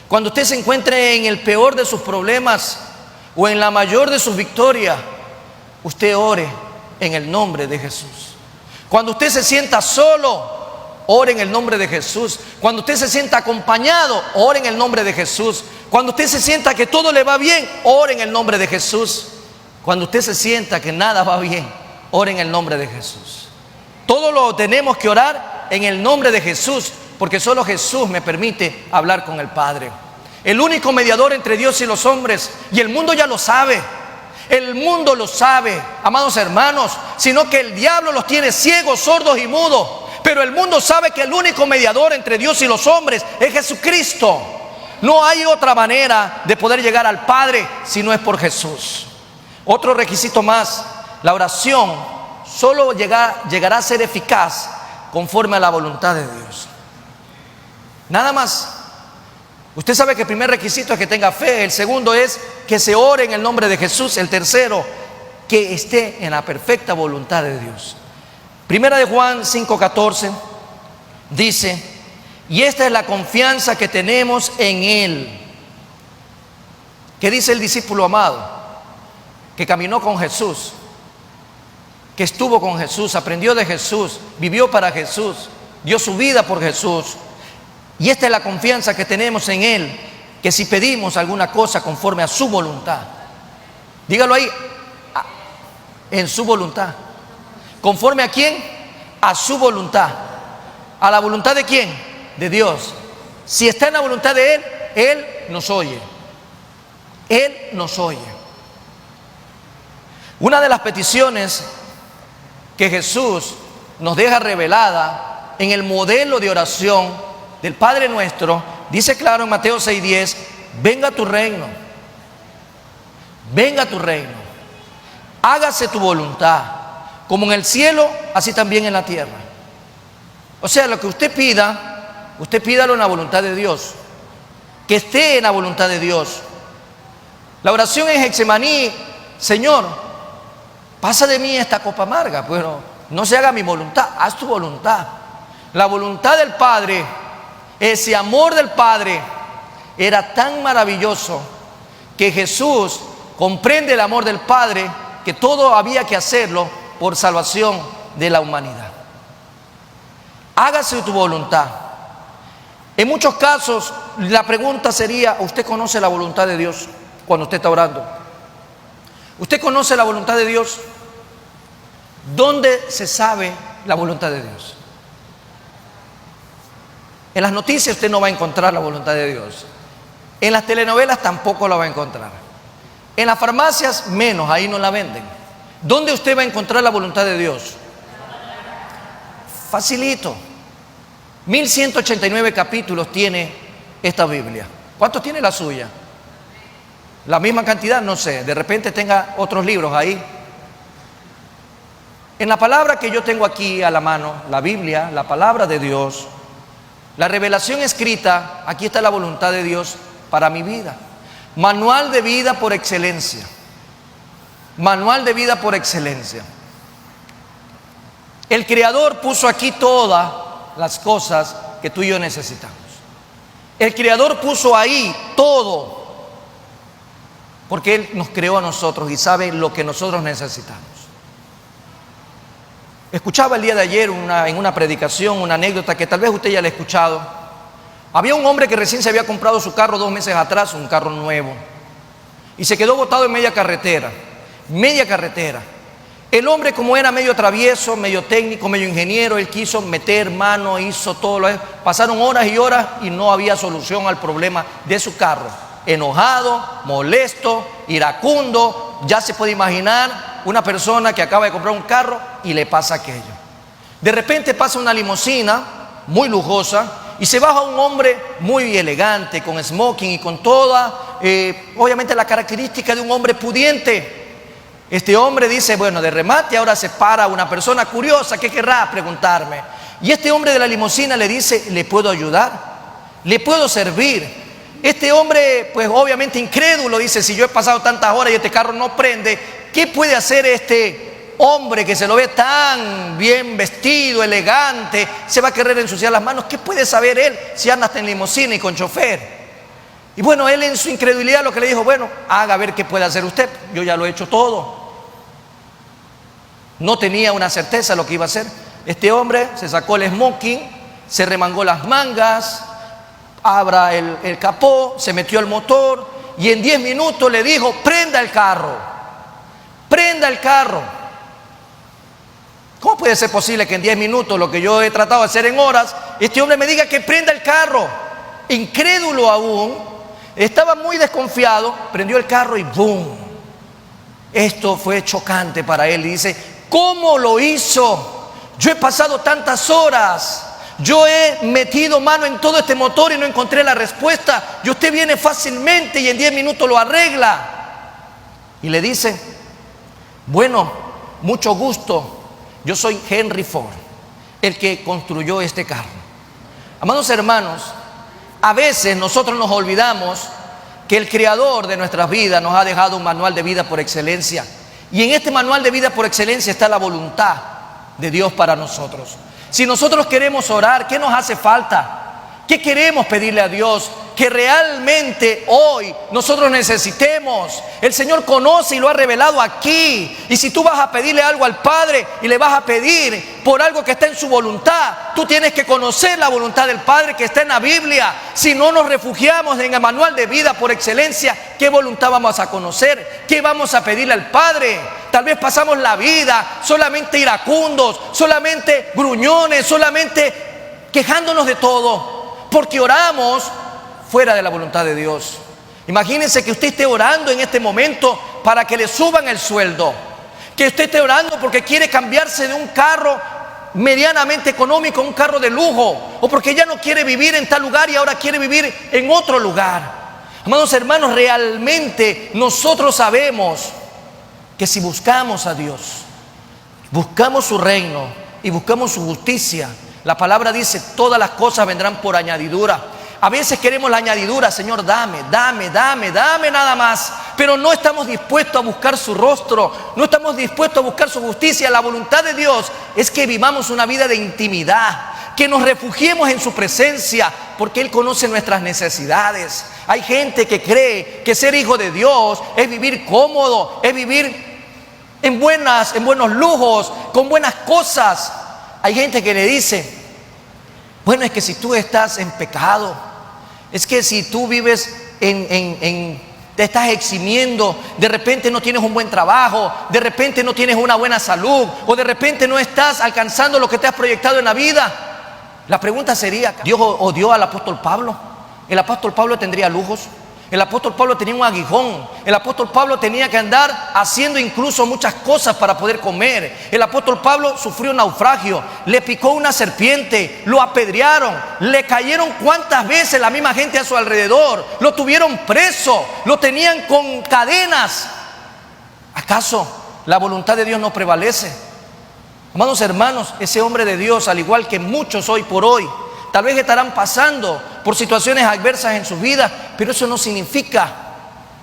Cuando usted se encuentre en el peor de sus problemas, o en la mayor de sus victorias, usted ore en el nombre de Jesús. Cuando usted se sienta solo, ore en el nombre de Jesús. Cuando usted se sienta acompañado, ore en el nombre de Jesús. Cuando usted se sienta que todo le va bien, ore en el nombre de Jesús. Cuando usted se sienta que nada va bien, ore en el nombre de Jesús. Todo lo tenemos que orar en el nombre de Jesús, porque solo Jesús me permite hablar con el Padre. El único mediador entre Dios y los hombres, y el mundo ya lo sabe. El mundo lo sabe, amados hermanos, sino que el diablo los tiene ciegos, sordos y mudos. Pero el mundo sabe que el único mediador entre Dios y los hombres es Jesucristo. No hay otra manera de poder llegar al Padre si no es por Jesús. Otro requisito más: la oración solo llegará a ser eficaz conforme a la voluntad de Dios. Nada más. Usted sabe que el primer requisito es que tenga fe. El segundo es que se ore en el nombre de Jesús. El tercero, que esté en la perfecta voluntad de Dios. Primera de Juan 5:14 dice: y esta es la confianza que tenemos en Él. ¿Qué dice el discípulo amado? Que caminó con Jesús, que estuvo con Jesús, aprendió de Jesús, vivió para Jesús, dio su vida por Jesús. Y esta es la confianza que tenemos en Él, que si pedimos alguna cosa conforme a su voluntad, dígalo ahí, en su voluntad. ¿Conforme a quién? A su voluntad. ¿A la voluntad de quién? De Dios. Si está en la voluntad de Él, Él nos oye. Él nos oye. Una de las peticiones que Jesús nos deja revelada en el modelo de oración del Padre Nuestro, dice claro en Mateo 6:10: venga tu reino, venga tu reino, hágase tu voluntad, como en el cielo, así también en la tierra. O sea, lo que usted pida, usted pídalo en la voluntad de Dios, que esté en la voluntad de Dios. La oración en Getsemaní: Señor, pasa de mí esta copa amarga, pero no se haga mi voluntad, haz tu voluntad. La voluntad del Padre, ese amor del Padre era tan maravilloso que Jesús comprende el amor del Padre, que todo había que hacerlo por salvación de la humanidad. Hágase tu voluntad. En muchos casos la pregunta sería: ¿usted conoce la voluntad de Dios cuando usted está orando? ¿Usted conoce la voluntad de Dios? ¿Dónde se sabe la voluntad de Dios? En las noticias usted no va a encontrar la voluntad de Dios. En las telenovelas tampoco la va a encontrar. En las farmacias menos, ahí no la venden. ¿Dónde usted va a encontrar la voluntad de Dios? Facilito. 1189 capítulos tiene esta Biblia. ¿Cuántos tiene la suya? ¿La misma cantidad? No sé. De repente tenga otros libros ahí. En la palabra que yo tengo aquí a la mano, la Biblia, la palabra de Dios, la revelación escrita, aquí está la voluntad de Dios para mi vida. Manual de vida por excelencia. Manual de vida por excelencia. El Creador puso aquí todas las cosas que tú y yo necesitamos. El Creador puso ahí todo, porque Él nos creó a nosotros y sabe lo que nosotros necesitamos. Escuchaba el día de ayer en una predicación una anécdota que tal vez usted ya la ha escuchado. Había un hombre que recién se había comprado su carro 2 meses atrás, un carro nuevo, y se quedó botado en media carretera. El hombre, como era medio travieso, medio técnico, medio ingeniero, él quiso meter mano, hizo todo lo. Pasaron horas y horas y no había solución al problema de su carro. Enojado, molesto, iracundo. Ya se puede imaginar una persona que acaba de comprar un carro y le pasa aquello. De repente pasa una limusina muy lujosa y se baja un hombre muy elegante, con smoking y con toda, obviamente, la característica de un hombre pudiente. Este hombre dice: bueno, de remate ahora se para una persona curiosa, ¿qué querrá preguntarme? Y este hombre de la limusina le dice: ¿le puedo ayudar? ¿Le puedo servir? Este hombre, pues obviamente incrédulo, dice: si yo he pasado tantas horas y este carro no prende, ¿qué puede hacer este hombre que se lo ve tan bien vestido, elegante? Se va a querer ensuciar las manos. ¿Qué puede saber él si anda hasta en limusina y con chofer? Y bueno, él en su incredulidad lo que le dijo, bueno, haga a ver qué puede hacer usted, yo ya lo he hecho todo. No tenía una certeza de lo que iba a hacer. Este hombre se sacó el smoking, se remangó las mangas, abra el capó, se metió el motor y en 10 minutos le dijo, prenda el carro, prenda el carro. ¿Cómo puede ser posible que en 10 minutos, lo que yo he tratado de hacer en horas, este hombre me diga que prenda el carro? Incrédulo aún, estaba muy desconfiado, prendió el carro y ¡boom! Esto fue chocante para él y dice, ¿cómo lo hizo? Yo he pasado tantas horas, yo he metido mano en todo este motor y no encontré la respuesta, y usted viene fácilmente y en 10 minutos lo arregla. Y le dice, bueno, mucho gusto, yo soy Henry Ford, el que construyó este carro. Amados hermanos, a veces nosotros nos olvidamos que el Creador de nuestras vidas nos ha dejado un manual de vida por excelencia. Y en este manual de vida por excelencia está la voluntad de Dios para nosotros. Si nosotros queremos orar, ¿qué nos hace falta? ¿Qué queremos pedirle a Dios? Que realmente hoy nosotros necesitemos. El Señor conoce y lo ha revelado aquí. Y si tú vas a pedirle algo al Padre y le vas a pedir por algo que está en su voluntad, tú tienes que conocer la voluntad del Padre que está en la Biblia. Si no nos refugiamos en el manual de vida por excelencia, ¿qué voluntad vamos a conocer? ¿Qué vamos a pedirle al Padre? Tal vez pasamos la vida solamente iracundos, solamente gruñones, solamente quejándonos de todo, porque oramos fuera de la voluntad de Dios. Imagínense que usted esté orando en este momento para que le suban el sueldo, que usted esté orando porque quiere cambiarse de un carro medianamente económico a un carro de lujo, o porque ya no quiere vivir en tal lugar y ahora quiere vivir en otro lugar. Amados hermanos, realmente nosotros sabemos que si buscamos a Dios, buscamos su reino y buscamos su justicia, la palabra dice, todas las cosas vendrán por añadidura. A veces queremos la añadidura, Señor, dame nada más, pero no estamos dispuestos a buscar su rostro, no estamos dispuestos a buscar su justicia. La voluntad de Dios es que vivamos una vida de intimidad, que nos refugiemos en su presencia, porque Él conoce nuestras necesidades. Hay gente que cree que ser hijo de Dios es vivir cómodo, es vivir en buenos lujos, con buenas cosas. Hay gente que le dice, bueno, es que si tú estás en pecado, es que si tú vives te estás eximiendo, de repente no tienes un buen trabajo, de repente no tienes una buena salud, o de repente no estás alcanzando lo que te has proyectado en la vida. La pregunta sería, ¿Dios odió al apóstol Pablo? ¿El apóstol Pablo tendría lujos? El apóstol Pablo tenía un aguijón. El apóstol Pablo tenía que andar haciendo incluso muchas cosas para poder comer. El apóstol Pablo sufrió un naufragio, le picó una serpiente, lo apedrearon, le cayeron cuántas veces la misma gente a su alrededor, lo tuvieron preso, lo tenían con cadenas. ¿Acaso la voluntad de Dios no prevalece? Amados hermanos, ese hombre de Dios, al igual que muchos hoy por hoy, tal vez estarán pasando por situaciones adversas en sus vidas, pero eso no significa,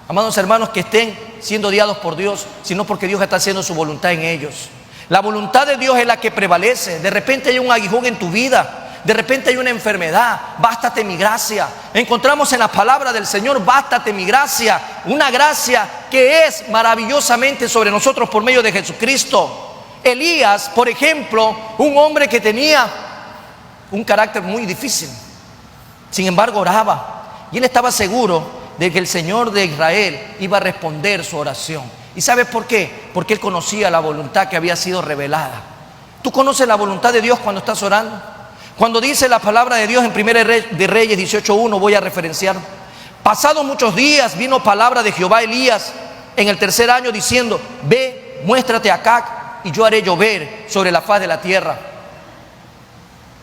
amados hermanos, que estén siendo odiados por Dios, sino porque Dios está haciendo su voluntad en ellos. La voluntad de Dios es la que prevalece. De repente hay un aguijón en tu vida, de repente hay una enfermedad, bástate mi gracia. Encontramos en la palabra del Señor, bástate mi gracia, una gracia que es maravillosamente sobre nosotros por medio de Jesucristo. Elías, por ejemplo, un hombre que tenía un carácter muy difícil, sin embargo oraba, y él estaba seguro de que el Señor de Israel iba a responder su oración. ¿Y sabes por qué? Porque él conocía la voluntad que había sido revelada. ¿Tú conoces la voluntad de Dios cuando estás orando? Cuando dice la palabra de Dios en 1 de Reyes 18:1, voy a referenciar: pasados muchos días vino palabra de Jehová a Elías en el 3er año diciendo, ve, muéstrate acá y yo haré llover sobre la faz de la tierra.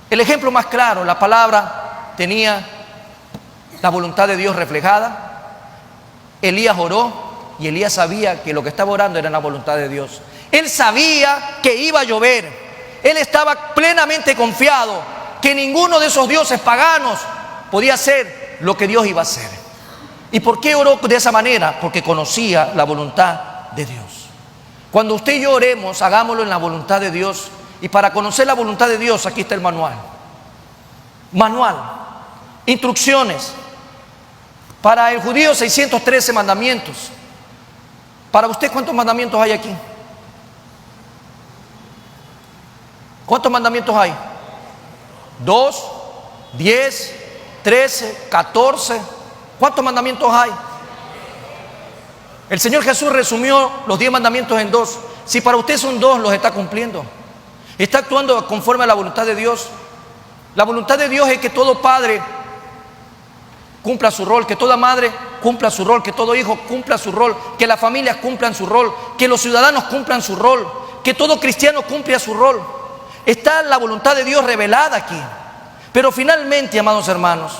El ejemplo más claro, la palabra tenía la voluntad de Dios reflejada. Elías oró y Elías sabía que lo que estaba orando era la voluntad de Dios. Él sabía que iba a llover. Él estaba plenamente confiado que ninguno de esos dioses paganos podía hacer lo que Dios iba a hacer. ¿Y por qué oró de esa manera? Porque conocía la voluntad de Dios. Cuando usted y yo oremos, hagámoslo en la voluntad de Dios. Y para conocer la voluntad de Dios, aquí está el manual. Manual, instrucciones. Para el judío 613 mandamientos. Para usted, ¿cuántos mandamientos hay aquí? ¿Cuántos mandamientos hay? 2, 10, 13, 14. ¿Cuántos mandamientos hay? El Señor Jesús resumió los 10 mandamientos en 2. Si para usted son 2, los está cumpliendo. Está actuando conforme a la voluntad de Dios. La voluntad de Dios es que todo padre cumpla su rol, que toda madre cumpla su rol, que todo hijo cumpla su rol, que las familias cumplan su rol, que los ciudadanos cumplan su rol, que todo cristiano cumpla su rol. Está la voluntad de Dios revelada aquí. Pero finalmente, amados hermanos,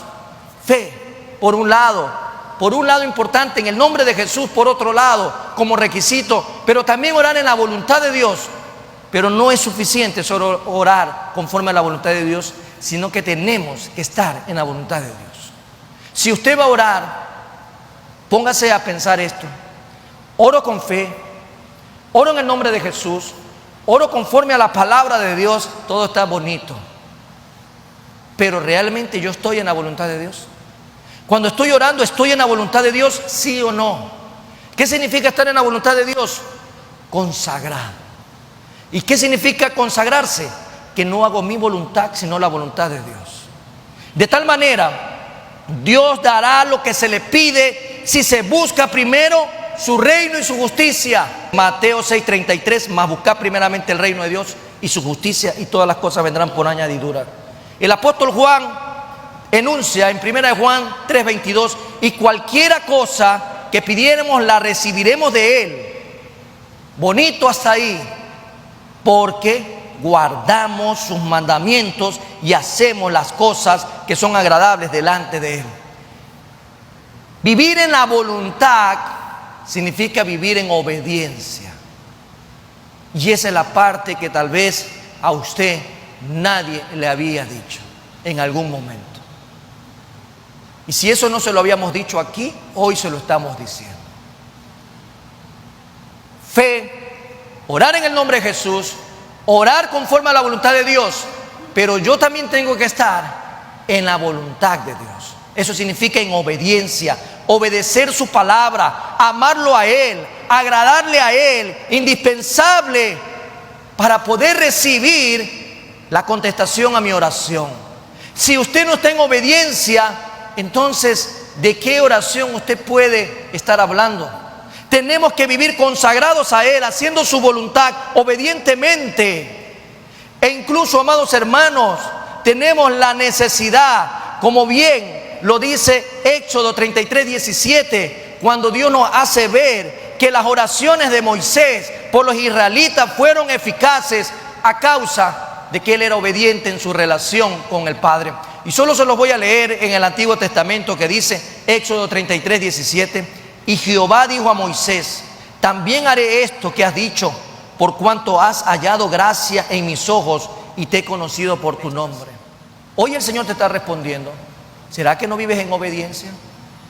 fe, por un lado importante, en el nombre de Jesús, por otro lado, como requisito, pero también orar en la voluntad de Dios. Pero no es suficiente solo orar conforme a la voluntad de Dios, sino que tenemos que estar en la voluntad de Dios. Si usted va a orar, póngase a pensar esto: oro con fe, oro en el nombre de Jesús, oro conforme a la palabra de Dios, todo está bonito. Pero realmente yo estoy en la voluntad de Dios. Cuando estoy orando, ¿estoy en la voluntad de Dios? ¿Sí o no? ¿Qué significa estar en la voluntad de Dios? Consagrado. ¿Y qué significa consagrarse? Que no hago mi voluntad, sino la voluntad de Dios. De tal manera, Dios dará lo que se le pide si se busca primero su reino y su justicia. Mateo 6:33, mas buscad primeramente el reino de Dios y su justicia, y todas las cosas vendrán por añadidura. El apóstol Juan enuncia en 1 Juan 3:22, y cualquiera cosa que pidiéramos la recibiremos de Él. Bonito hasta ahí, porque guardamos sus mandamientos y hacemos las cosas que son agradables delante de Él. Vivir en la voluntad significa vivir en obediencia. Y esa es la parte que tal vez a usted nadie le había dicho en algún momento. Y si eso no se lo habíamos dicho aquí, hoy se lo estamos diciendo. Fe, orar en el nombre de Jesús, orar conforme a la voluntad de Dios, pero yo también tengo que estar en la voluntad de Dios. Eso significa en obediencia, obedecer su palabra, amarlo a Él, agradarle a Él, indispensable para poder recibir la contestación a mi oración. Si usted no está en obediencia, entonces, ¿de qué oración usted puede estar hablando? Tenemos que vivir consagrados a Él, haciendo su voluntad obedientemente. E incluso, amados hermanos, tenemos la necesidad, como bien lo dice Éxodo 33:17, cuando Dios nos hace ver que las oraciones de Moisés por los israelitas fueron eficaces a causa de que él era obediente en su relación con el Padre. Y solo se los voy a leer en el Antiguo Testamento, que dice Éxodo 33:17, y Jehová dijo a Moisés, también haré esto que has dicho, por cuanto has hallado gracia en mis ojos y te he conocido por tu nombre. Hoy el Señor te está respondiendo: ¿será que no vives en obediencia?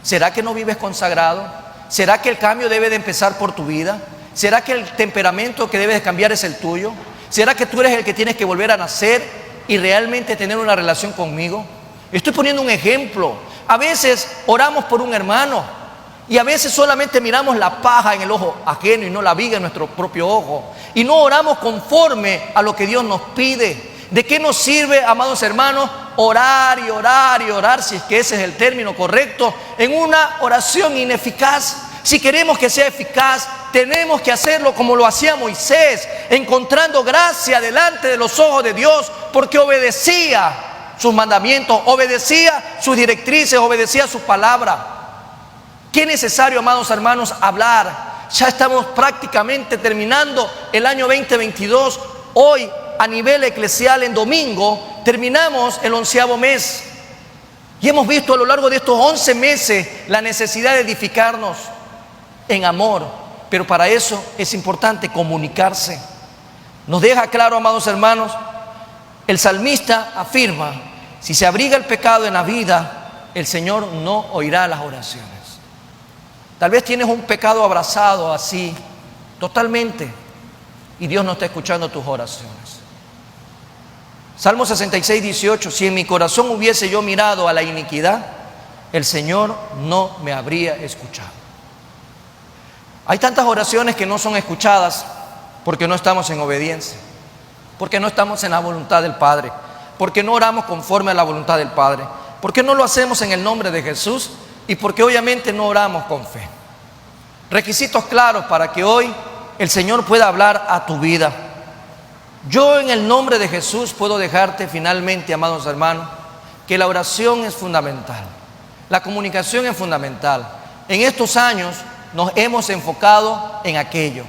¿Será que no vives consagrado? ¿Será que el cambio debe de empezar por tu vida? ¿Será que el temperamento que debes de cambiar es el tuyo? ¿Será que tú eres el que tienes que volver a nacer y realmente tener una relación conmigo? Estoy poniendo un ejemplo. A veces oramos por un hermano y a veces solamente miramos la paja en el ojo ajeno y no la viga en nuestro propio ojo. Y no oramos conforme a lo que Dios nos pide. ¿De qué nos sirve, amados hermanos, orar y orar y orar, si es que ese es el término correcto, en una oración ineficaz? Si queremos que sea eficaz, tenemos que hacerlo como lo hacía Moisés, encontrando gracia delante de los ojos de Dios, porque obedecía sus mandamientos, obedecía sus directrices, obedecía su palabra. Qué necesario, amados hermanos, hablar. Ya estamos prácticamente terminando el año 2022. Hoy, a nivel eclesial, en domingo, terminamos el 11º mes. Y hemos visto a lo largo de estos 11 meses la necesidad de edificarnos en amor. Pero para eso es importante comunicarse. Nos deja claro, amados hermanos, el salmista afirma: si se abriga el pecado en la vida, el Señor no oirá las oraciones. Tal vez tienes un pecado abrazado así, totalmente, y Dios no está escuchando tus oraciones. Salmo 66:18, si en mi corazón hubiese yo mirado a la iniquidad, el Señor no me habría escuchado. Hay tantas oraciones que no son escuchadas porque no estamos en obediencia, porque no estamos en la voluntad del Padre, porque no oramos conforme a la voluntad del Padre, porque no lo hacemos en el nombre de Jesús y porque obviamente no oramos con fe. Requisitos claros para que hoy el Señor pueda hablar a tu vida. Yo en el nombre de Jesús puedo dejarte finalmente, amados hermanos, que la oración es fundamental, la comunicación es fundamental. En estos años nos hemos enfocado en aquello,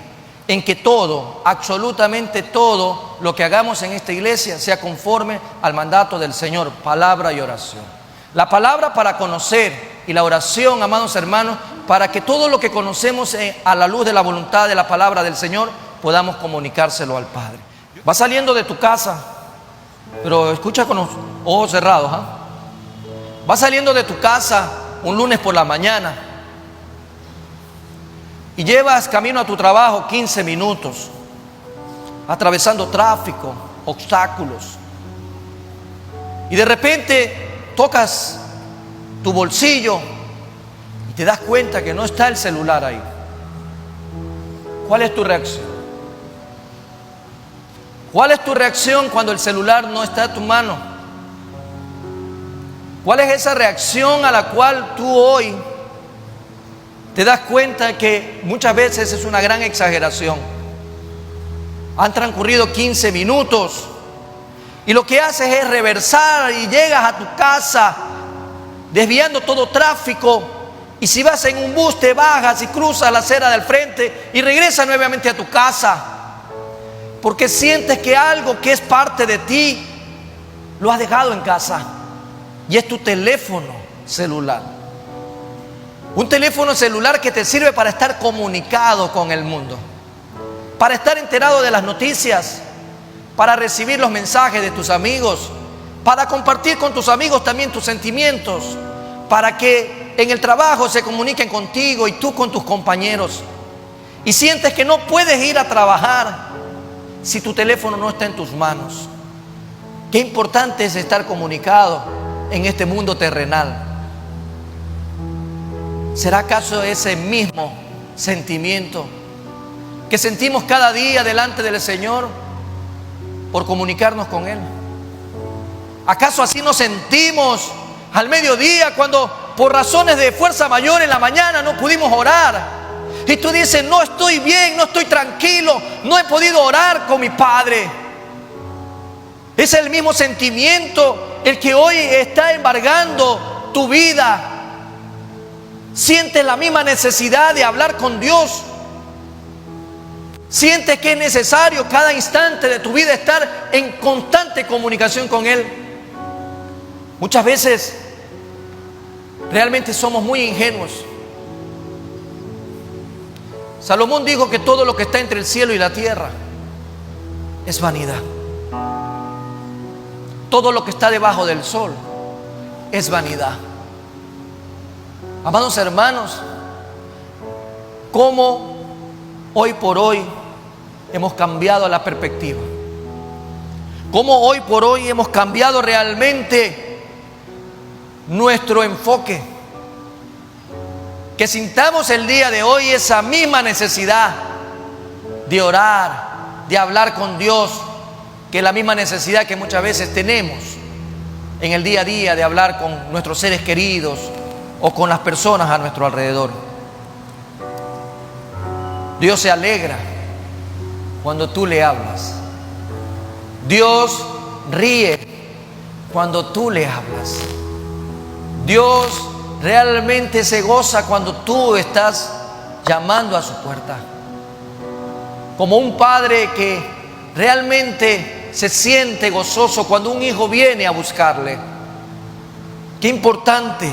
en que todo, absolutamente todo lo que hagamos en esta iglesia sea conforme al mandato del Señor, palabra y oración. La palabra para conocer y la oración, amados hermanos, para que todo lo que conocemos a la luz de la voluntad de la palabra del Señor podamos comunicárselo al Padre. Vas saliendo de tu casa, pero escucha con los ojos cerrados, ¿eh? Vas saliendo de tu casa un lunes por la mañana y llevas camino a tu trabajo 15 minutos, atravesando tráfico, obstáculos, y de repente tocas tu bolsillo y te das cuenta que no está el celular ahí. ¿Cuál es tu reacción? ¿Cuál es tu reacción cuando el celular no está en tu mano? ¿Cuál es esa reacción a la cual tú hoy te das cuenta que muchas veces es una gran exageración? Han transcurrido 15 minutos y lo que haces es reversar y llegas a tu casa desviando todo tráfico, y si vas en un bus te bajas y cruzas la acera del frente y regresas nuevamente a tu casa, porque sientes que algo que es parte de ti lo has dejado en casa, y es tu teléfono celular. Un teléfono celular que te sirve para estar comunicado con el mundo, para estar enterado de las noticias, para recibir los mensajes de tus amigos, para compartir con tus amigos también tus sentimientos, para que en el trabajo se comuniquen contigo y tú con tus compañeros. Y sientes que no puedes ir a trabajar si tu teléfono no está en tus manos. Qué importante es estar comunicado en este mundo terrenal. ¿Será acaso ese mismo sentimiento que sentimos cada día delante del Señor por comunicarnos con Él? ¿Acaso así nos sentimos al mediodía cuando por razones de fuerza mayor en la mañana no pudimos orar? Y tú dices, no estoy bien, no estoy tranquilo, no he podido orar con mi Padre. Es el mismo sentimiento el que hoy está embargando tu vida. Sientes la misma necesidad de hablar con Dios. Sientes que es necesario cada instante de tu vida estar en constante comunicación con Él. Muchas veces realmente somos muy ingenuos. Salomón dijo que todo lo que está entre el cielo y la tierra es vanidad. Todo lo que está debajo del sol es vanidad. Amados hermanos, ¿cómo hoy por hoy hemos cambiado la perspectiva? ¿Cómo hoy por hoy hemos cambiado realmente nuestro enfoque? Que sintamos el día de hoy esa misma necesidad de orar, de hablar con Dios, que es la misma necesidad que muchas veces tenemos en el día a día de hablar con nuestros seres queridos o con las personas a nuestro alrededor. Dios se alegra cuando tú le hablas. Dios ríe cuando tú le hablas. Dios realmente se goza cuando tú estás llamando a su puerta. Como un padre que realmente se siente gozoso cuando un hijo viene a buscarle. Qué importante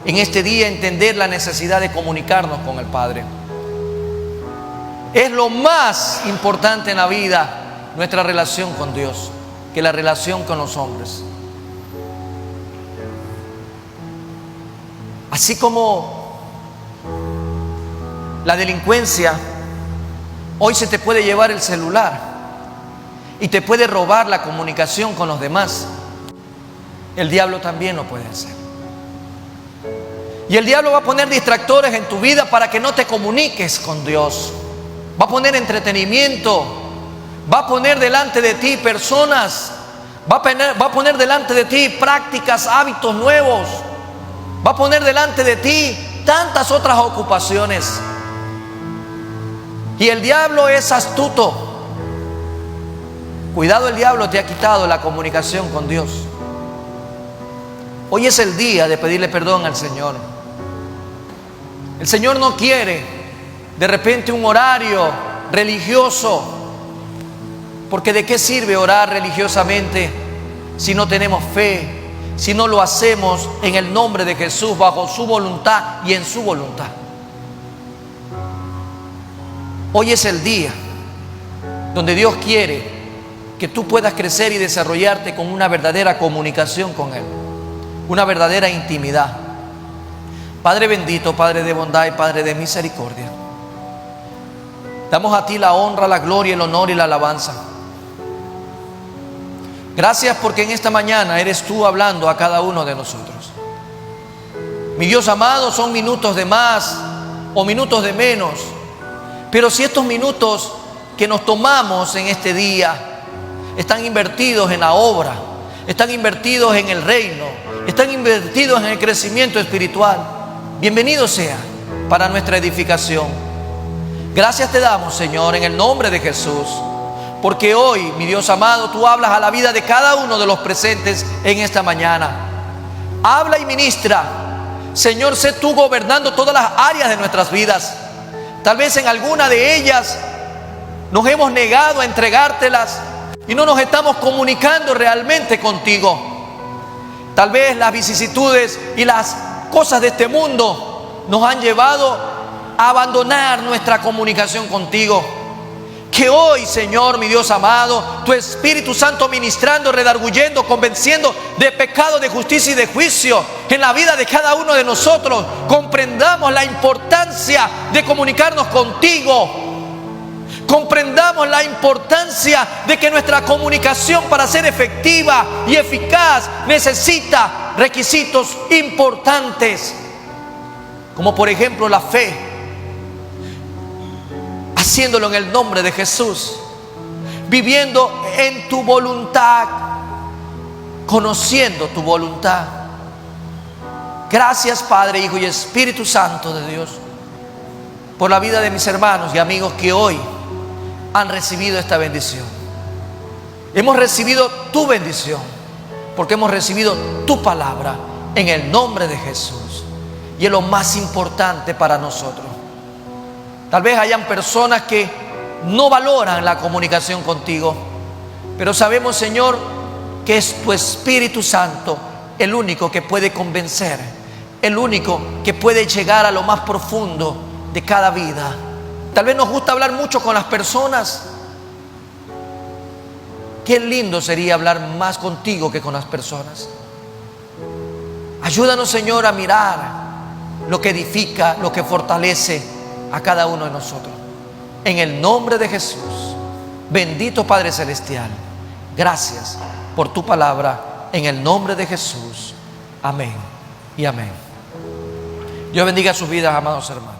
en este día entender la necesidad de comunicarnos con el Padre. Es lo más importante en la vida, nuestra relación con Dios, que la relación con los hombres. Así como la delincuencia, hoy se te puede llevar el celular y te puede robar la comunicación con los demás. El diablo también lo puede hacer. Y el diablo va a poner distractores en tu vida para que no te comuniques con Dios. Va a poner entretenimiento. Va a poner delante de ti personas. Va a poner delante de ti prácticas, hábitos nuevos. Va a poner delante de ti tantas otras ocupaciones. Y el diablo es astuto. Cuidado, el diablo te ha quitado la comunicación con Dios. Hoy es el día de pedirle perdón al Señor. El Señor no quiere de repente un horario religioso, porque ¿de qué sirve orar religiosamente si no tenemos fe, si no lo hacemos en el nombre de Jesús, bajo su voluntad y en su voluntad? Hoy es el día donde Dios quiere que tú puedas crecer y desarrollarte con una verdadera comunicación con Él, una verdadera intimidad. Padre bendito, Padre de bondad y Padre de misericordia, damos a ti la honra, la gloria, el honor y la alabanza. Gracias porque en esta mañana eres tú hablando a cada uno de nosotros. Mi Dios amado, son minutos de más o minutos de menos, pero si estos minutos que nos tomamos en este día están invertidos en la obra, están invertidos en el reino, están invertidos en el crecimiento espiritual, bienvenido sea para nuestra edificación. Gracias te damos, Señor, en el nombre de Jesús, porque hoy, mi Dios amado, tú hablas a la vida de cada uno de los presentes en esta mañana. Habla y ministra, Señor, sé tú gobernando todas las áreas de nuestras vidas. Tal vez en alguna de ellas nos hemos negado a entregártelas y no nos estamos comunicando realmente contigo. Tal vez las vicisitudes y las cosas de este mundo nos han llevado a abandonar nuestra comunicación contigo. Que hoy, Señor, mi Dios amado, tu Espíritu Santo ministrando, redarguyendo, convenciendo de pecado, de justicia y de juicio en la vida de cada uno de nosotros, comprendamos la importancia de comunicarnos contigo. Comprendamos la importancia de que nuestra comunicación, para ser efectiva y eficaz, necesita requisitos importantes, como por ejemplo la fe, haciéndolo en el nombre de Jesús, viviendo en tu voluntad, conociendo tu voluntad. Gracias, Padre, Hijo y Espíritu Santo de Dios, por la vida de mis hermanos y amigos que hoy han recibido esta bendición. Hemos recibido tu bendición porque hemos recibido tu palabra en el nombre de Jesús, y es lo más importante para nosotros. Tal vez hayan personas que no valoran la comunicación contigo, pero sabemos, Señor, que es tu Espíritu Santo el único que puede convencer, el único que puede llegar a lo más profundo de cada vida. Tal vez nos gusta hablar mucho con las personas. Qué lindo sería hablar más contigo que con las personas. Ayúdanos, Señor, a mirar lo que edifica, lo que fortalece a cada uno de nosotros. En el nombre de Jesús, bendito Padre Celestial, gracias por tu palabra, en el nombre de Jesús. Amén y amén. Dios bendiga sus vidas, amados hermanos.